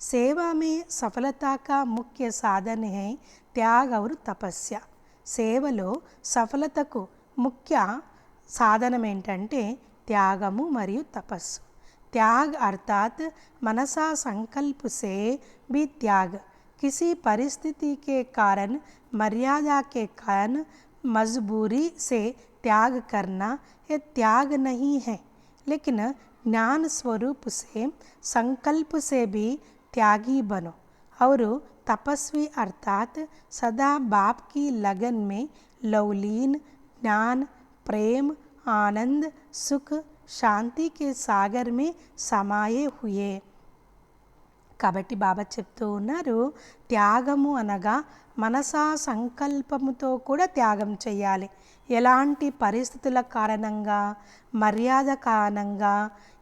सेवा में सफलता का मुख्य साधन है त्याग और तपस्या। సేవలో సఫలతకు ముఖ్య సాధనం ఏంటంటే త్యాగము మరియు తపస్సు। त्याग अर्थात मनसा संकल्प से भी त्याग, किसी परिस्थिति के कारण मर्यादा के कारण मजबूरी से त्याग करना यह त्याग नहीं है, लेकिन ज्ञान स्वरूप से संकल्प से भी त्यागी बनो। और तपस्वी अर्थात सदा बाप की लगन में लवलीन ज्ञान प्रेम आनंद सुख శాంతి के సాగర్ में समाये हुए। కాబట్టి బాబా చెప్తూ ఉన్నారు, త్యాగము అనగా మనసా సంకల్పముతో కూడా త్యాగం చేయాలి। ఎలాంటి పరిస్థితుల కారణంగా మర్యాద కారణంగా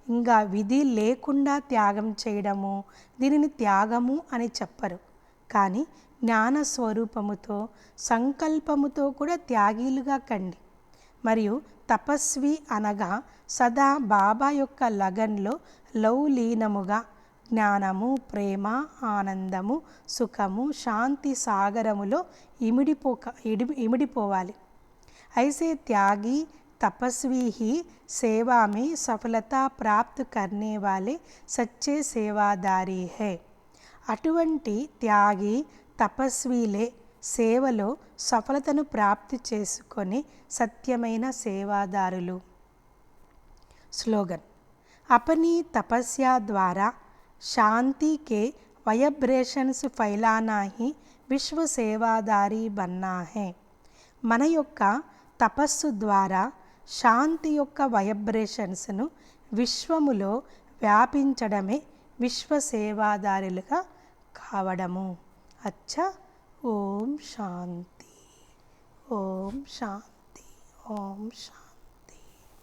ఇంకా విధి లేకుండా త్యాగం చేయడము దీనిని త్యాగము అని చెప్పరు, కానీ జ్ఞాన స్వరూపముతో సంకల్పముతో కూడా త్యాగీలుగా కండి। మరియు తపస్వి అనగా సదా బాబా యొక్క లగన్లో లౌలీనముగా జ్ఞానము ప్రేమ ఆనందము సుఖము శాంతి సాగరములో ఇమిడిపోవాలి। ऐसे त्यागी तपस्वी ही सेवा में सफलता प्राप्त करने वाले सच्चे सेवादारी है। అటువంటి త్యాగి తపస్వీలే సేవలో సఫలతను ప్రాప్తి చేసుకొని సత్యమైన సేవాదారులు। స్లోగన్ अपनी तपस्या द्वारा शांति के वाइब्रेशंस फैलाना ही विश्व सेवादारी बनना है। మన యొక్క తపస్సు ద్వారా శాంతి యొక్క వైబ్రేషన్స్ను విశ్వములో వ్యాపించడమే విశ్వ సేవాదారులుగా కావడము। అచ్చా, ఓం శాంతి, ఓం శాంతి, ఓం శాంతి।